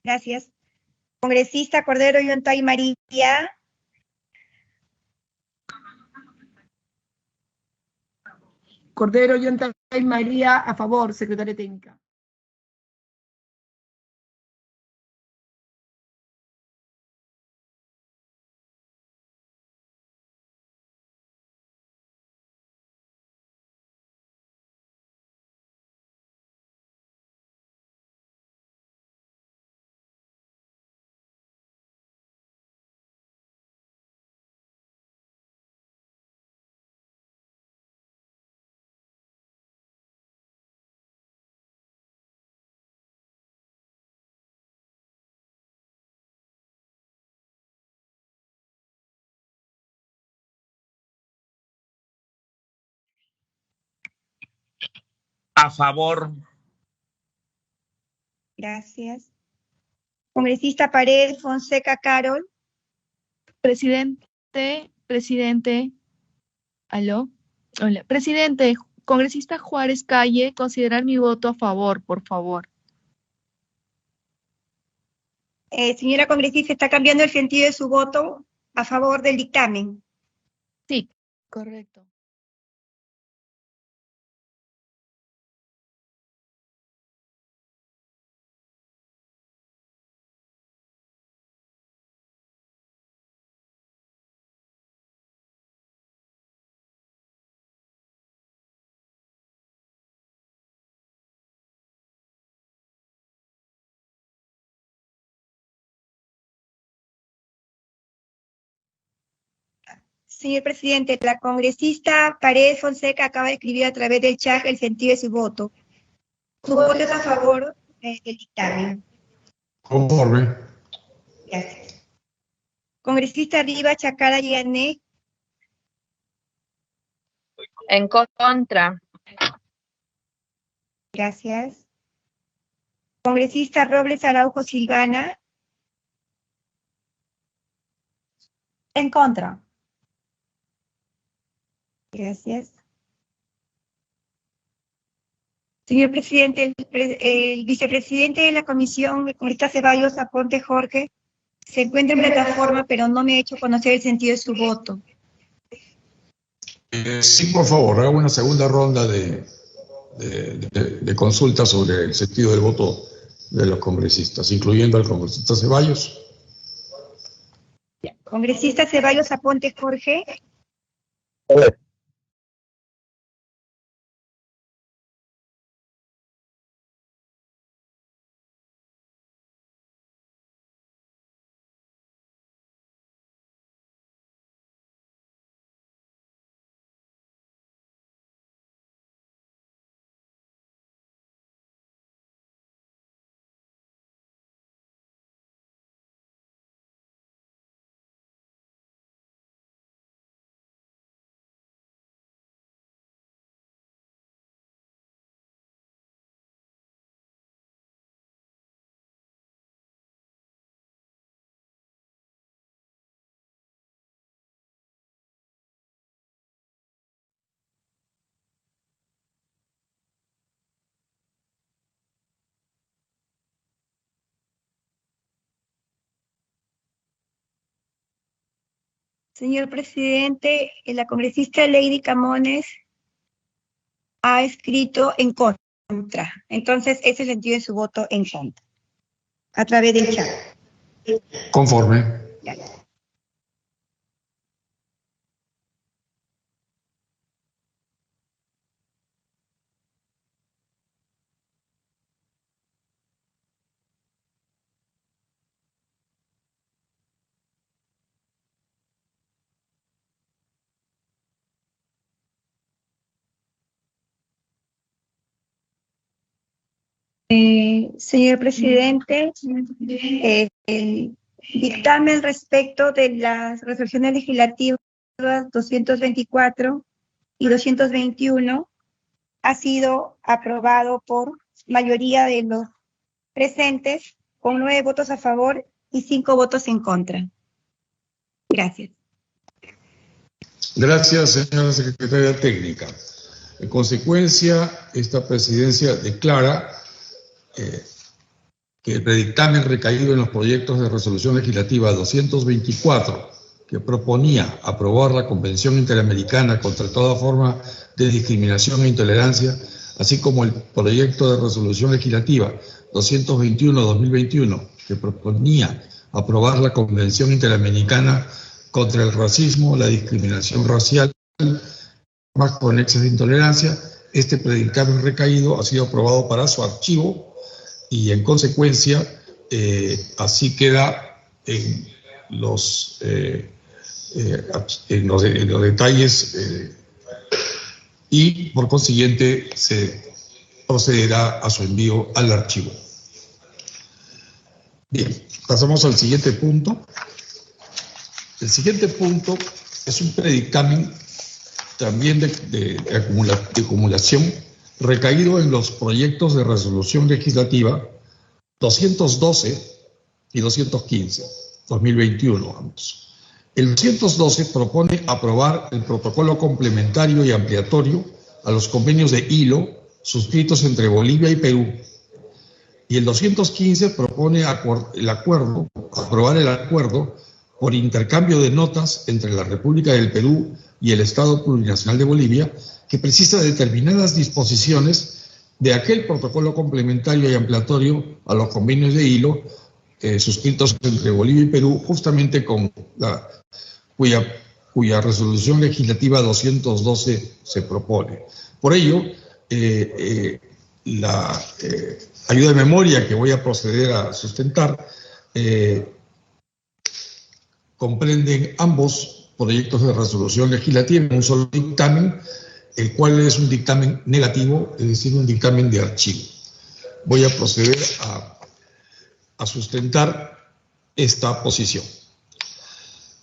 Gracias. Congresista Cordero Yontay María. Cordero Yontay María, a favor, secretaria técnica. A favor. Gracias. Congresista Paredes Fonseca Carol. Presidente, aló, hola, presidente, congresista Juárez Calle, considerar mi voto a favor, por favor. Señora congresista, ¿está cambiando el sentido de su voto a favor del dictamen? Sí, correcto. Señor presidente, la congresista Paredes Fonseca acaba de escribir a través del chat el sentido de su voto. Su voto es a favor del dictamen. Conforme. Gracias. Congresista Riva Chacara Yané. En contra. Gracias. Congresista Robles Araujo Silvana. En contra. Gracias. Señor presidente, el vicepresidente de la comisión, el congresista Ceballos Aponte Jorge, se encuentra en plataforma, pero no me ha hecho conocer el sentido de su voto. Sí, por favor, haga una segunda ronda de consulta sobre el sentido del voto de los congresistas, incluyendo al congresista Ceballos. Congresista Ceballos Aponte Jorge. Señor presidente, la congresista Lady Camones ha escrito en contra. Entonces, ese es el sentido de su voto en contra, a través del chat. Conforme. Gracias. Señor presidente, el dictamen respecto de las resoluciones legislativas 224 y 221 ha sido aprobado por mayoría de los presentes, con 9 votos a favor y 5 votos en contra. Gracias. Gracias, señora secretaria técnica. En consecuencia, esta presidencia declara que el predictamen recaído en los proyectos de resolución legislativa 224, que proponía aprobar la Convención Interamericana contra toda forma de discriminación e intolerancia, así como el proyecto de resolución legislativa 221-2021, que proponía aprobar la Convención Interamericana contra el racismo, la discriminación racial, más conexas de intolerancia. Este predictamen recaído ha sido aprobado para su archivo y, en consecuencia, así queda en los detalles y, por consiguiente, se procederá a su envío al archivo. Bien, pasamos al siguiente punto. El siguiente punto es un predictamen también de acumulación recaído en los proyectos de resolución legislativa 212 y 215, 2021 ambos. El 212 propone aprobar el protocolo complementario y ampliatorio a los convenios de hilo suscritos entre Bolivia y Perú. Y el 215 propone aprobar el acuerdo por intercambio de notas entre la República del Perú y el Estado Plurinacional de Bolivia, que precisa determinadas disposiciones de aquel protocolo complementario y ampliatorio a los convenios de hilo suscritos entre Bolivia y Perú, justamente con cuya resolución legislativa 212 se propone. Por ello, la ayuda de memoria que voy a proceder a sustentar comprenden ambos proyectos de resolución legislativa en un solo dictamen, el cual es un dictamen negativo, es decir, un dictamen de archivo. Voy a proceder a sustentar esta posición.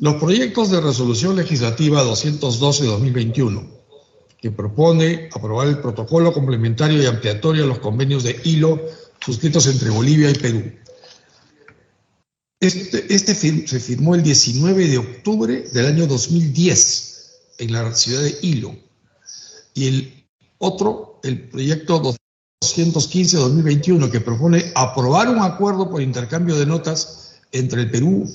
Los proyectos de resolución legislativa 212-2021, que propone aprobar el protocolo complementario y ampliatorio a los convenios de hilo suscritos entre Bolivia y Perú. Este se firmó el 19 de octubre del año 2010 en la ciudad de Hilo. Y el otro, el proyecto 215-2021, que propone aprobar un acuerdo por intercambio de notas entre el Perú,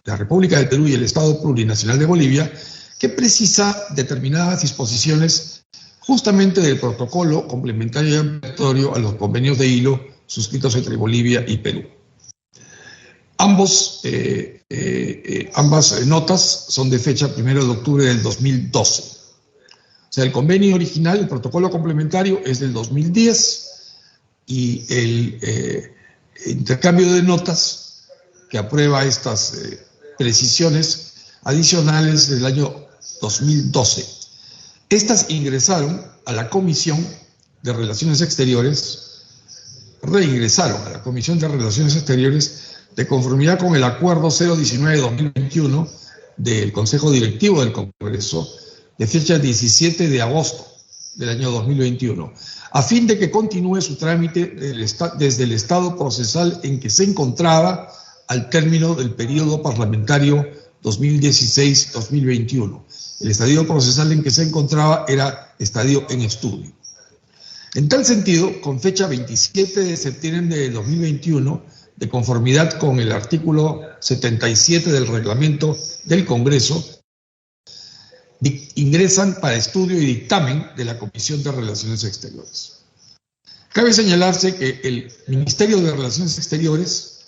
la República del Perú y el Estado Plurinacional de Bolivia, que precisa determinadas disposiciones justamente del protocolo complementario y ampliatorio a los convenios de hilo suscritos entre Bolivia y Perú. Ambas notas son de fecha 1 de octubre del 2012. O sea, el convenio original, el protocolo complementario, es del 2010 y el intercambio de notas que aprueba estas precisiones adicionales del año 2012. Estas ingresaron a la Comisión de Relaciones Exteriores, reingresaron a la Comisión de Relaciones Exteriores de conformidad con el Acuerdo 019-2021 del Consejo Directivo del Congreso, de fecha 17 de agosto del año 2021, a fin de que continúe su trámite desde el estado procesal en que se encontraba al término del periodo parlamentario 2016-2021. El estadio procesal en que se encontraba era estadio en estudio. En tal sentido, con fecha 27 de septiembre de 2021, de conformidad con el artículo 77 del reglamento del Congreso, ingresan para estudio y dictamen de la Comisión de Relaciones Exteriores. Cabe señalarse que el Ministerio de Relaciones Exteriores,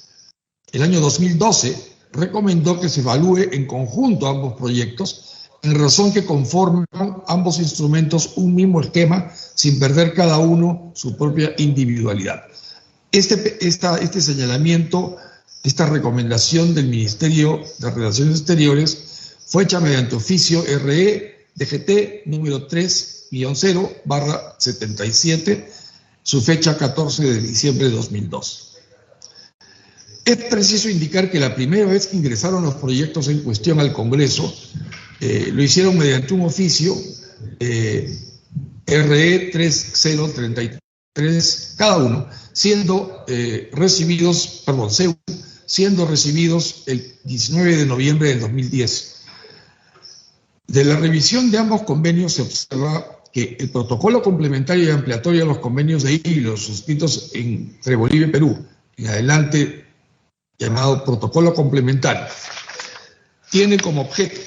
el año 2012, recomendó que se evalúe en conjunto ambos proyectos, en razón que conforman ambos instrumentos un mismo esquema, sin perder cada uno su propia individualidad. Este señalamiento, esta recomendación del Ministerio de Relaciones Exteriores fue hecha mediante oficio RE DGT número 3-0/77, su fecha 14 de diciembre de 2002. Es preciso indicar que la primera vez que ingresaron los proyectos en cuestión al Congreso, lo hicieron mediante un oficio RE 3033 cada uno, siendo recibidos el 19 de noviembre del 2010. De la revisión de ambos convenios se observa que el protocolo complementario y ampliatorio a los convenios de hilo suscritos entre Bolivia y Perú en adelante llamado protocolo complementario, tiene como objeto,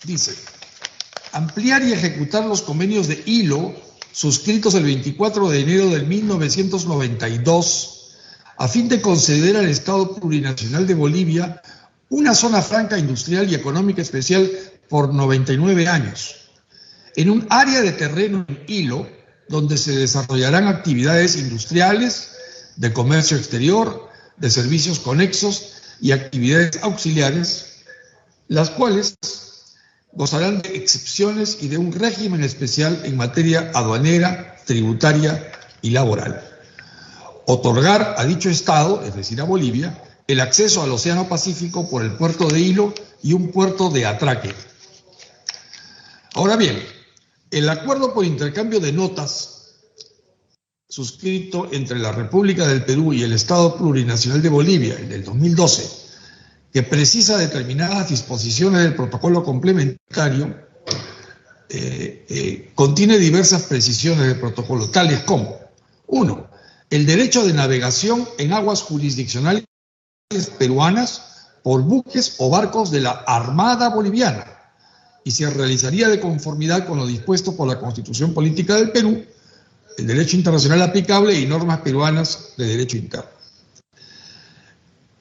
dice, ampliar y ejecutar los convenios de hilo suscritos el 24 de enero de 1992 a fin de conceder al Estado Plurinacional de Bolivia una zona franca industrial y económica especial por 99 años, en un área de terreno en hilo donde se desarrollarán actividades industriales, de comercio exterior, de servicios conexos y actividades auxiliares, las cuales gozarán de excepciones y de un régimen especial en materia aduanera, tributaria y laboral. Otorgar a dicho Estado, es decir, a Bolivia, el acceso al Océano Pacífico por el puerto de Hilo y un puerto de atraque. Ahora bien, el acuerdo por intercambio de notas suscrito entre la República del Perú y el Estado Plurinacional de Bolivia en el 2012, que precisa determinadas disposiciones del protocolo complementario, contiene diversas precisiones del protocolo, tales como: 1. El derecho de navegación en aguas jurisdiccionales peruanas por buques o barcos de la Armada Boliviana, y se realizaría de conformidad con lo dispuesto por la Constitución Política del Perú, el derecho internacional aplicable y normas peruanas de derecho interno.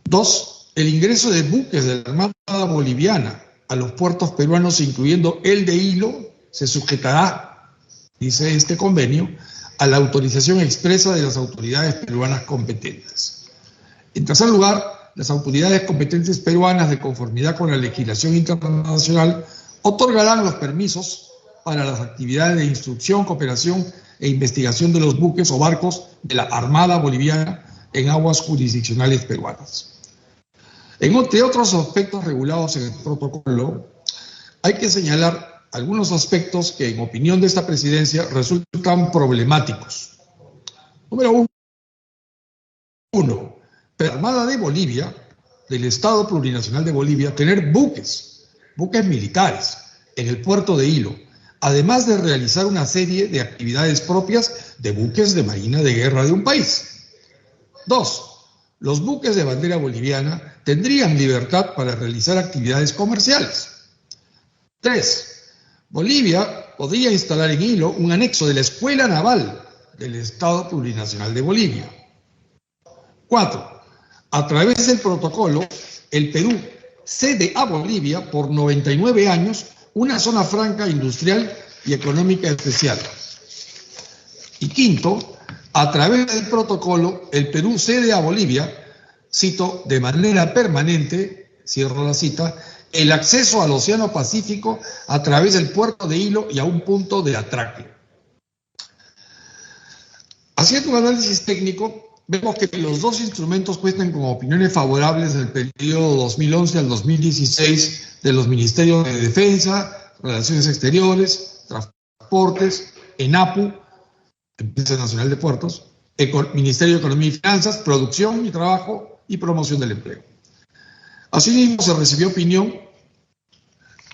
2. El ingreso de buques de la Armada Boliviana a los puertos peruanos, incluyendo el de Hilo, se sujetará, dice este convenio, a la autorización expresa de las autoridades peruanas competentes. En tercer lugar, las autoridades competentes peruanas, de conformidad con la legislación internacional, otorgarán los permisos para las actividades de instrucción, cooperación e investigación de los buques o barcos de la Armada Boliviana en aguas jurisdiccionales peruanas. Entre otros aspectos regulados en el protocolo, hay que señalar algunos aspectos que, en opinión de esta presidencia, resultan problemáticos. Número 1. La Armada de Bolivia, del Estado Plurinacional de Bolivia, tener buques militares en el puerto de Hilo, además de realizar una serie de actividades propias de buques de marina de guerra de un país. 2. Los buques de bandera boliviana tendrían libertad para realizar actividades comerciales. 3. Bolivia podría instalar en Hilo un anexo de la Escuela Naval del Estado Plurinacional de Bolivia. 4. A través del protocolo, el Perú cede a Bolivia por 99 años una zona franca industrial y económica especial. Y 5. A través del protocolo, el Perú cede a Bolivia, cito, de manera permanente, cierro la cita, el acceso al Océano Pacífico a través del puerto de Hilo y a un punto de atraque. Haciendo un análisis técnico, vemos que los dos instrumentos cuentan con opiniones favorables del periodo 2011 al 2016 de los Ministerios de Defensa, Relaciones Exteriores, Transportes, ENAPU, Empresa Nacional de Puertos, Ministerio de Economía y Finanzas, Producción y Trabajo y Promoción del Empleo. Asimismo, se recibió opinión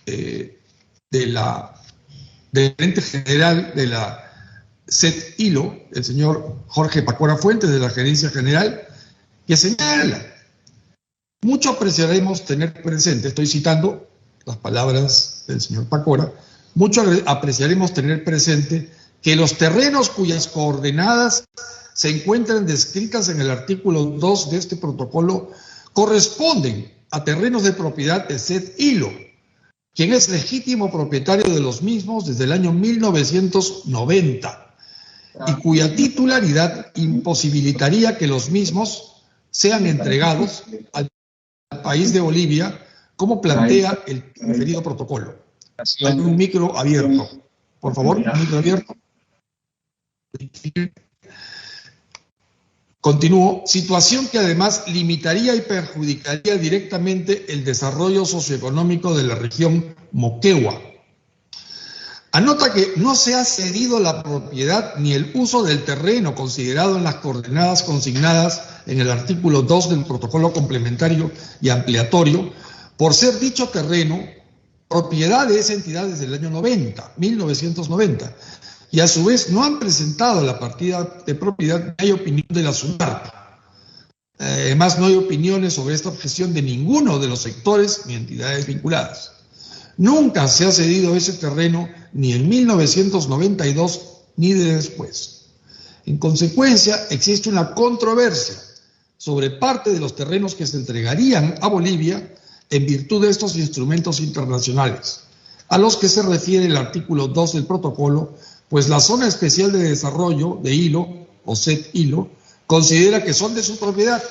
del gerente general de la SET Hilo, el señor Jorge Pacora Fuentes, de la Gerencia General, que señala: mucho apreciaremos tener presente, estoy citando las palabras del señor Pacora, mucho apreciaremos tener presente que los terrenos cuyas coordenadas se encuentran descritas en el artículo 2 de este protocolo corresponden a terrenos de propiedad de SET Hilo, quien es legítimo propietario de los mismos desde el año 1990 y cuya titularidad imposibilitaría que los mismos sean entregados al país de Bolivia, como plantea el referido protocolo. Hay un micro abierto. Por favor, un micro abierto. Continúo, situación que además limitaría y perjudicaría directamente el desarrollo socioeconómico de la región Moquegua. Anota que no se ha cedido la propiedad ni el uso del terreno considerado en las coordenadas consignadas en el artículo 2 del protocolo complementario y ampliatorio, por ser dicho terreno propiedad de esa entidad desde el año 1990, y a su vez no han presentado la partida de propiedad ni hay opinión de la SUNARP, Además, no hay opiniones sobre esta objeción de ninguno de los sectores ni entidades vinculadas. Nunca se ha cedido ese terreno ni en 1992 ni de después. En consecuencia, existe una controversia sobre parte de los terrenos que se entregarían a Bolivia en virtud de estos instrumentos internacionales, a los que se refiere el artículo 2 del protocolo, pues la Zona Especial de Desarrollo de Hilo, o ZET-Hilo, considera que son de su propiedad.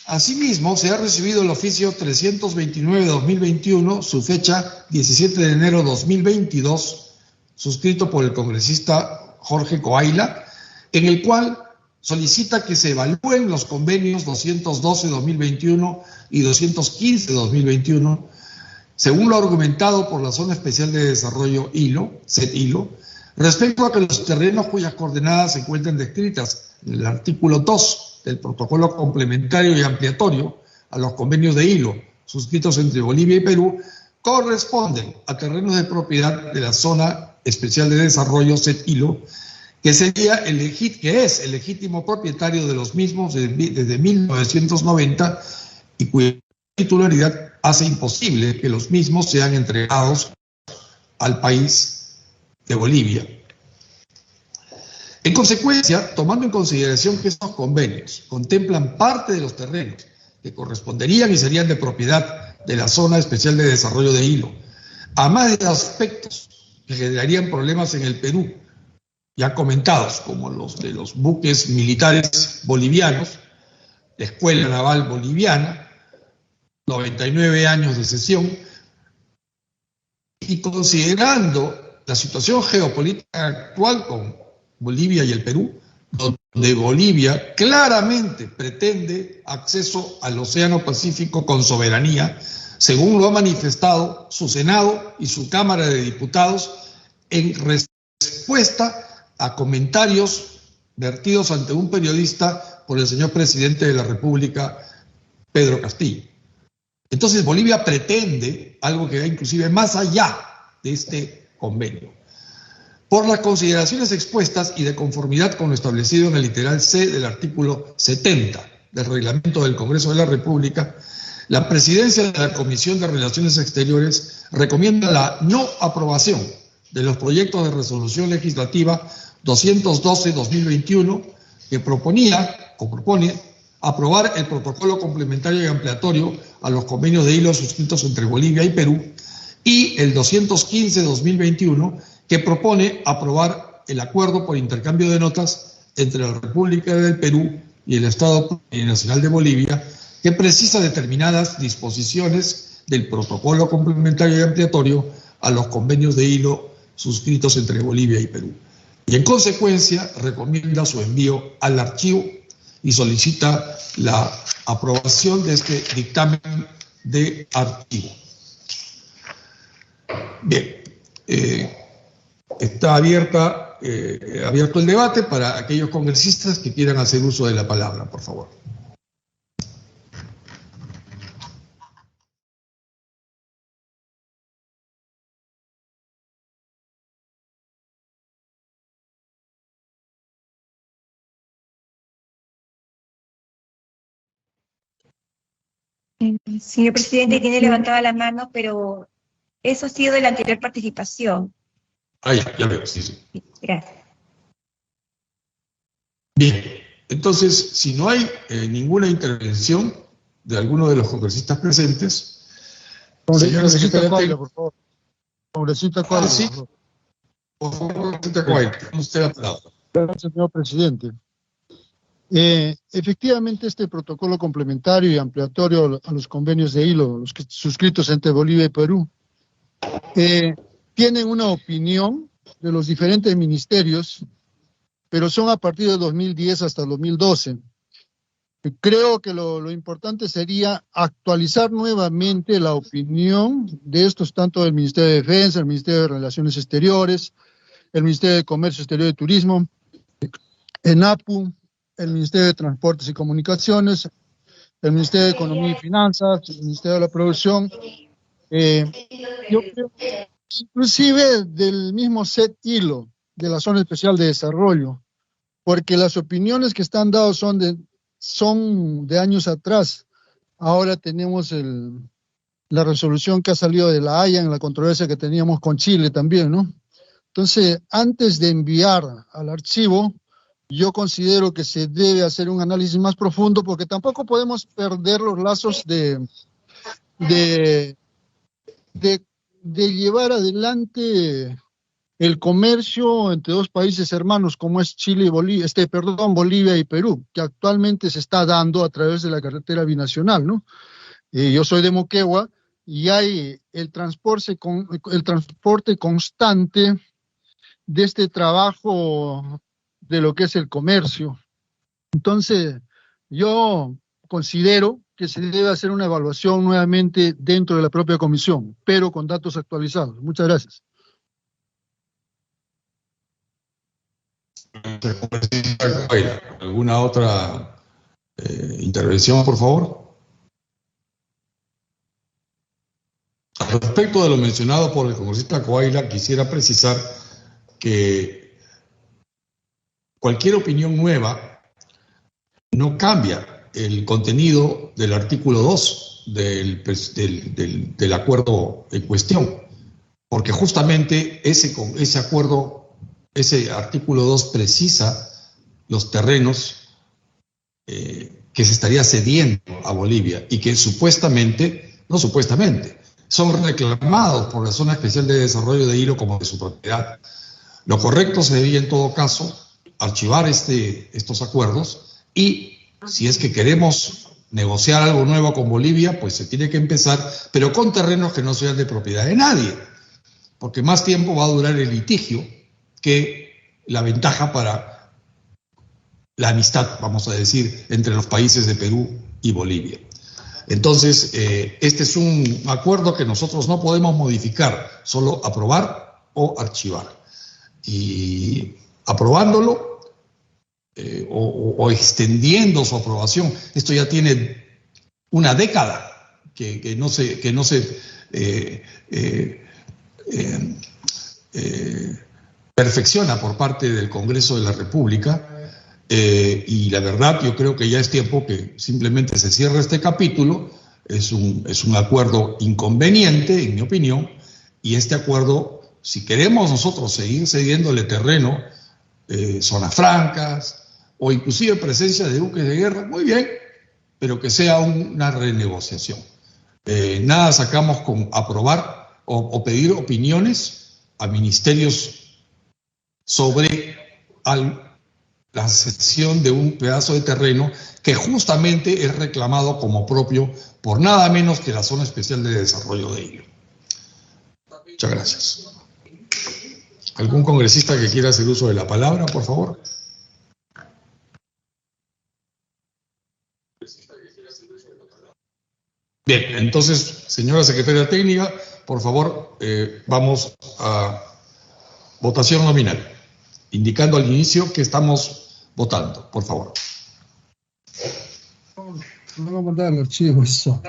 Asimismo, se ha recibido el oficio 329-2021, su fecha 17 de enero de 2022, suscrito por el congresista Jorge Coaila, en el cual solicita que se evalúen los convenios 212-2021 y 215-2021, según lo argumentado por la Zona Especial de Desarrollo Hilo, ZET-Hilo, respecto a que los terrenos cuyas coordenadas se encuentran descritas en el artículo 2 del protocolo complementario y ampliatorio a los convenios de Hilo suscritos entre Bolivia y Perú corresponden a terrenos de propiedad de la Zona Especial de Desarrollo ZET-Hilo, que es el legítimo propietario de los mismos desde 1990 y cuya titularidad hace imposible que los mismos sean entregados al país de Bolivia. En consecuencia, tomando en consideración que estos convenios contemplan parte de los terrenos que corresponderían y serían de propiedad de la Zona Especial de Desarrollo de Hilo, además de aspectos que generarían problemas en el Perú, ya comentados, como los de los buques militares bolivianos, la Escuela Naval Boliviana, 99 años de cesión, y considerando la situación geopolítica actual con Bolivia y el Perú, donde Bolivia claramente pretende acceso al Océano Pacífico con soberanía, según lo ha manifestado su Senado y su Cámara de Diputados en respuesta a comentarios vertidos ante un periodista por el señor presidente de la República, Pedro Castillo. Entonces Bolivia pretende algo que va inclusive más allá de este convenio. Por las consideraciones expuestas y de conformidad con lo establecido en el literal C del artículo 70 del Reglamento del Congreso de la República, la Presidencia de la Comisión de Relaciones Exteriores recomienda la no aprobación de los proyectos de resolución legislativa 212-2021 que propone aprobar el protocolo complementario y ampliatorio a los convenios de Hilo suscritos entre Bolivia y Perú y el 215-2021 que propone aprobar el acuerdo por intercambio de notas entre la República del Perú y el Estado Plurinacional de Bolivia que precisa determinadas disposiciones del protocolo complementario y ampliatorio a los convenios de Hilo suscritos entre Bolivia y Perú. Y en consecuencia recomienda su envío al archivo y solicita la aprobación de este dictamen de archivo. Bien, está abierto el debate para aquellos congresistas que quieran hacer uso de la palabra, por favor. Señor presidente, tiene levantada la mano, pero eso ha sido de la anterior participación. Ah, ya veo, sí. Gracias. Bien, entonces, si no hay ninguna intervención de alguno de los congresistas presentes, Congresista Coaila, por favor. Congresista Coaila. Sí. Por favor, congresista Coaila, tiene usted la palabra. Gracias, señor presidente. Efectivamente, este protocolo complementario y ampliatorio a los convenios de Hilo, los que suscritos entre Bolivia y Perú, tienen una opinión de los diferentes ministerios, pero son a partir de 2010 hasta 2012. Creo que lo importante sería actualizar nuevamente la opinión de estos, tanto del Ministerio de Defensa, el Ministerio de Relaciones Exteriores, el Ministerio de Comercio Exterior y Turismo, ENAPU, el Ministerio de Transportes y Comunicaciones, el Ministerio de Economía y Finanzas, el Ministerio de la Producción, yo creo que inclusive del mismo ZET-Hilo, de la Zona Especial de Desarrollo, porque las opiniones que están dadas son son de años atrás. Ahora tenemos la resolución que ha salido de la Haya en la controversia que teníamos con Chile también, ¿no? Entonces, antes de enviar al archivo, yo considero que se debe hacer un análisis más profundo, porque tampoco podemos perder los lazos de llevar adelante el comercio entre dos países hermanos como es Chile y Bolivia, Bolivia y Perú, que actualmente se está dando a través de la carretera binacional, ¿no? Yo soy de Moquegua y hay el transporte constante de este trabajo de lo que es el comercio. Entonces, yo considero que se debe hacer una evaluación nuevamente dentro de la propia comisión, pero con datos actualizados. Muchas gracias. ¿Alguna otra intervención, por favor? Al respecto de lo mencionado por el congresista Coaila, quisiera precisar que cualquier opinión nueva no cambia el contenido del artículo 2 del acuerdo en cuestión, porque justamente ese acuerdo, ese artículo 2 precisa los terrenos que se estaría cediendo a Bolivia y que son reclamados por la Zona Especial de Desarrollo de Hilo como de su propiedad. Lo correcto sería, en todo caso, archivar estos acuerdos y, si es que queremos negociar algo nuevo con Bolivia, pues se tiene que empezar, pero con terrenos que no sean de propiedad de nadie, porque más tiempo va a durar el litigio que la ventaja para la amistad, vamos a decir, entre los países de Perú y Bolivia. Entonces, este es un acuerdo que nosotros no podemos modificar, solo aprobar o archivar. Y aprobándolo o extendiendo su aprobación, esto ya tiene una década que no se perfecciona por parte del Congreso de la República. Y la verdad, yo creo que ya es tiempo que simplemente se cierre este capítulo. Es un acuerdo inconveniente, en mi opinión, y este acuerdo, si queremos nosotros seguir cediéndole terreno, zonas francas, o inclusive presencia de buques de guerra, muy bien, pero que sea una renegociación. Nada sacamos con aprobar o pedir opiniones a ministerios sobre la cesión de un pedazo de terreno que justamente es reclamado como propio por nada menos que la Zona Especial de Desarrollo de Hilo. Muchas gracias. ¿Algún congresista que quiera hacer uso de la palabra, por favor? Bien, entonces, señora secretaria técnica, por favor, vamos a votación nominal, indicando al inicio que estamos votando, por favor. Lo van a mandar al archivo eso.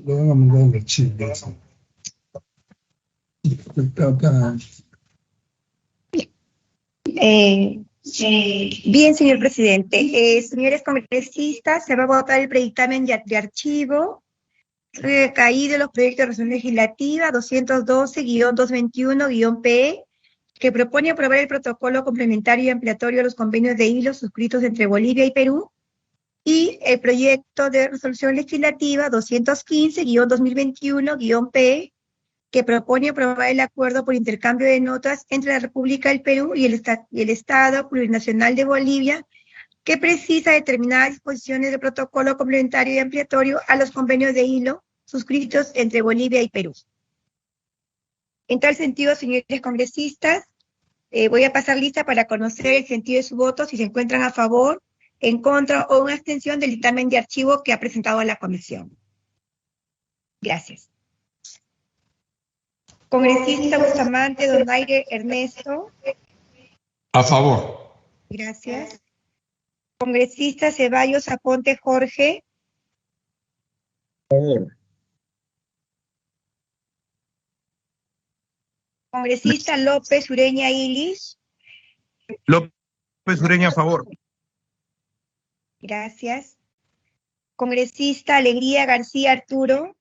Lo van a mandar al archivo. Bien, señor presidente. Señores congresistas, se va a votar el predictamen de archivo recaído de los proyectos de resolución legislativa 212-221-P, que propone aprobar el protocolo complementario y ampliatorio a los convenios de hilo suscritos entre Bolivia y Perú, y el proyecto de resolución legislativa 215-2021-P, que propone aprobar el acuerdo por intercambio de notas entre la República del Perú y el Estado Plurinacional de Bolivia, que precisa determinadas disposiciones del protocolo complementario y ampliatorio a los convenios de hilo suscritos entre Bolivia y Perú. En tal sentido, señores congresistas, voy a pasar lista para conocer el sentido de su voto, si se encuentran a favor, en contra o una abstención del dictamen de archivo que ha presentado la comisión. Gracias. Congresista Bustamante, Donaire Ernesto. A favor. Gracias. Congresista Ceballos Aponte Jorge. A favor. Congresista López Ureña Ilis. López Ureña, a favor. Gracias. Congresista Alegría García Arturo.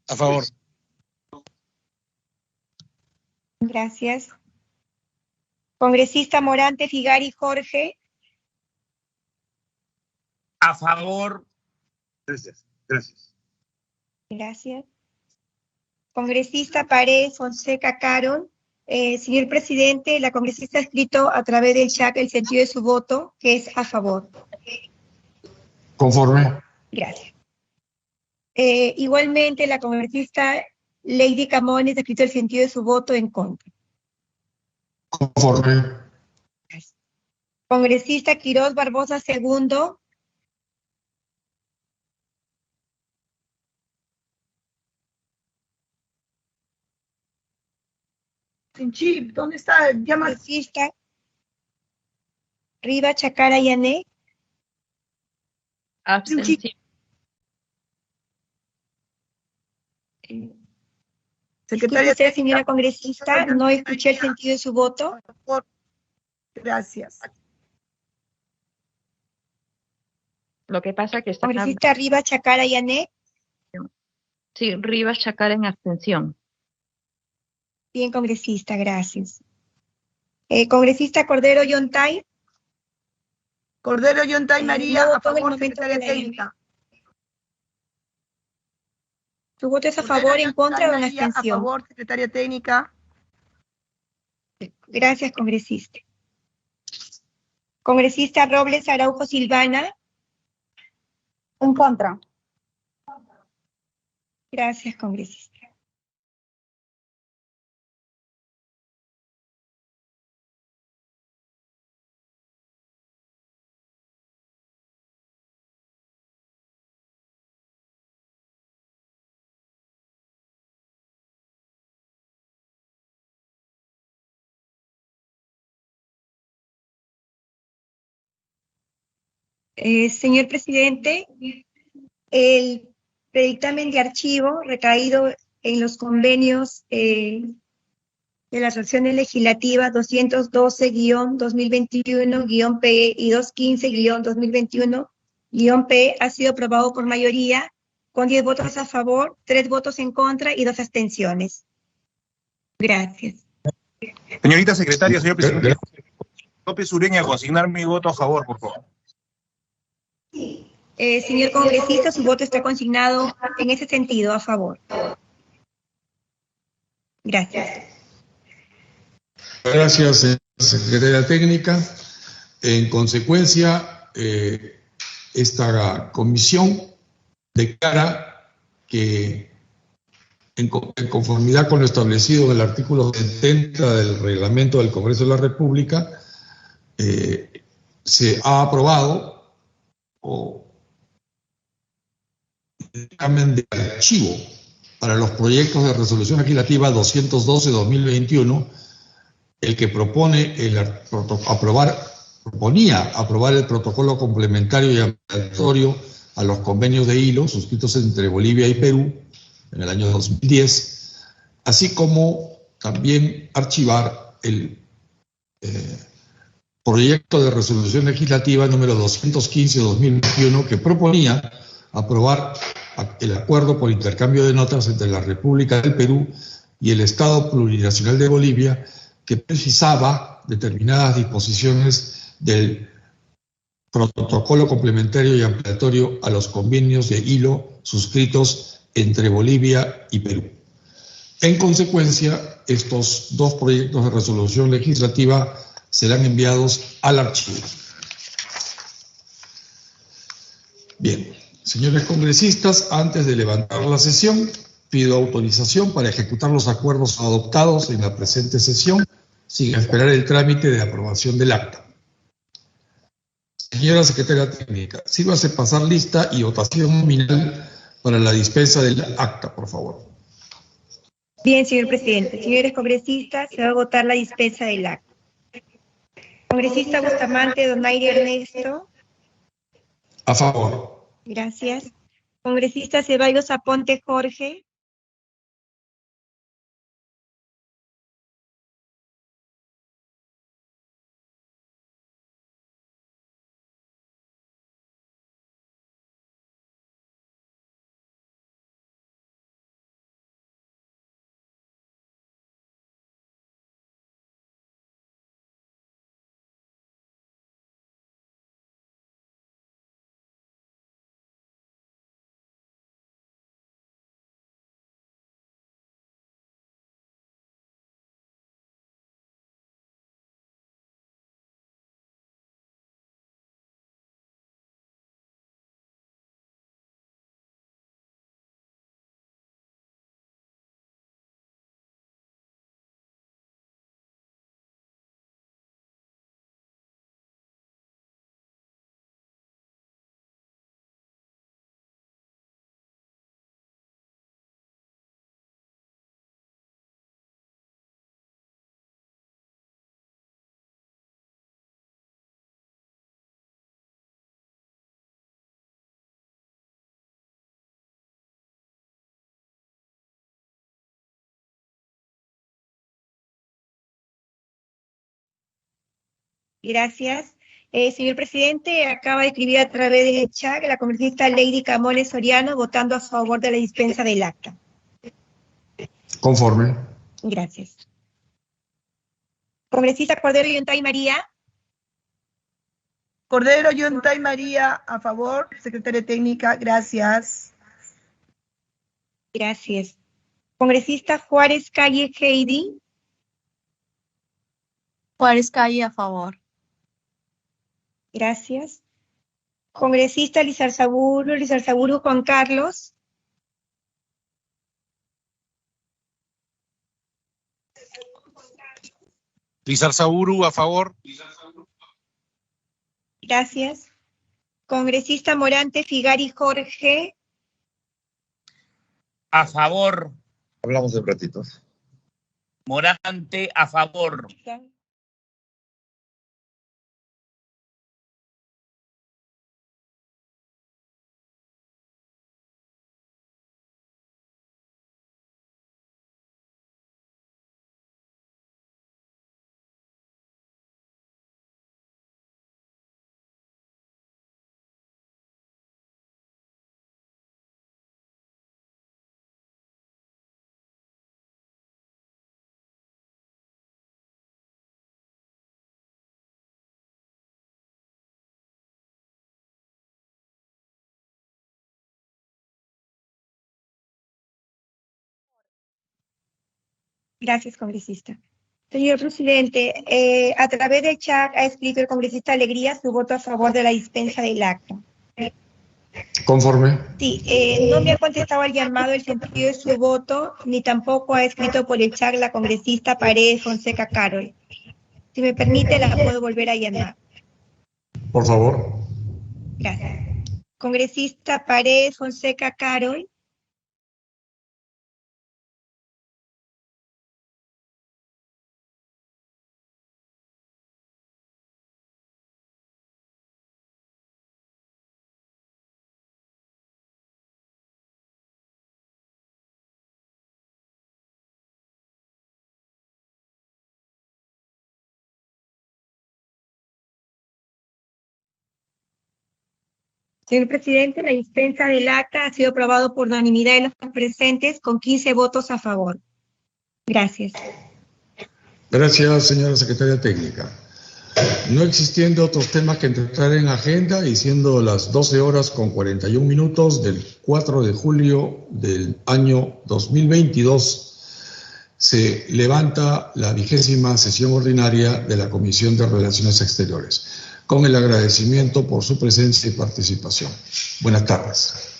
A favor. Gracias. Congresista Morante Figari Jorge. A favor. Gracias, gracias. Gracias. Congresista Paredes Fonseca Carol. Señor presidente, la congresista ha escrito a través del chat el sentido de su voto, que es a favor. Conforme. Gracias. Igualmente, la congresista Lady Camones ha escrito el sentido de su voto en contra. Conforme. Gracias. Congresista Quiroz Barbosa II. Sin chip, ¿dónde está? Llama. Congresista Riva Chacara Yané. Abstención. Secretaria. Disculpe usted, señora congresista, no escuché el sentido de su voto. Gracias. Lo que pasa es que está... Congresista Riva Chacara Yané. Sí, Rivas Chacara en abstención. Bien, congresista, gracias. Congresista Cordero Yontay. Cordero Yontay María, no a favor, momento secretaria de la técnica. ¿Su voto es a favor, en contra o en María, abstención? a favor, secretaria técnica. Gracias, congresista. Congresista Robles Araujo Silvana. En contra. Gracias, congresista. Señor presidente, el predictamen de archivo recaído en los convenios de las acciones legislativas 212-2021-PE y 215-2021-PE ha sido aprobado por mayoría, con 10 votos a favor, 3 votos en contra y 2 abstenciones. Gracias. Señorita secretaria, señor presidente, López Ureña, consignar mi voto a favor, por favor. Señor congresista, su voto está consignado en ese sentido, a favor. Gracias. Gracias, secretaria técnica. En consecuencia, esta comisión declara que, en conformidad con lo establecido en el artículo 70 del reglamento del Congreso de la República, se ha aprobado el dictamen de archivo para los proyectos de resolución legislativa 212-2021, el que proponía aprobar el protocolo complementario y ampliatorio a los convenios de hilo suscritos entre Bolivia y Perú en el año 2010, así como también archivar el proyecto de resolución legislativa número 215-2021 que proponía aprobar el acuerdo por intercambio de notas entre la República del Perú y el Estado Plurinacional de Bolivia, que precisaba determinadas disposiciones del protocolo complementario y ampliatorio a los convenios de hilo suscritos entre Bolivia y Perú. En consecuencia, estos dos proyectos de resolución legislativa serán enviados al archivo. Bien, señores congresistas, antes de levantar la sesión, pido autorización para ejecutar los acuerdos adoptados en la presente sesión sin esperar el trámite de aprobación del acta. Señora Secretaria Técnica, sírvase pasar lista y votación nominal para la dispensa del acta, por favor. Bien, señor presidente. Señores congresistas, se va a votar la dispensa del acta. Congresista Bustamante Donaire Ernesto. A favor. Gracias. Congresista Ceballos Aponte Jorge. Gracias. Señor presidente, acaba de escribir a través del chat la congresista Lady Camones Soriano votando a favor de la dispensa del acta. Conforme. Gracias. Congresista Cordero Yontay María. Cordero Yontay María, a favor. Secretaria Técnica, gracias. Gracias. Congresista Juárez Calle Heidi. Juárez Calle, a favor. Gracias. Congresista Lizarzaburu Juan Carlos. Lizarzaburu, a favor. Gracias. Congresista Morante Figari Jorge. A favor. Hablamos de ratitos. Morante, a favor. Gracias, congresista. Señor presidente, a través del chat ha escrito el congresista Alegría su voto a favor de la dispensa del acta. Conforme. Sí, no me ha contestado al llamado el sentido de su voto, ni tampoco ha escrito por el chat la congresista Paredes Fonseca Carol. Si me permite, la puedo volver a llamar. Por favor. Gracias. Congresista Paredes Fonseca Carol. Señor presidente, la dispensa del acta ha sido aprobado por unanimidad de los presentes con 15 votos a favor. Gracias. Gracias, señora secretaria técnica. No existiendo otros temas que tratar en agenda y siendo las 12 horas con 41 minutos del 4 de julio del año 2022, se levanta la 20ª sesión ordinaria de la Comisión de Relaciones Exteriores, con el agradecimiento por su presencia y participación. Buenas tardes.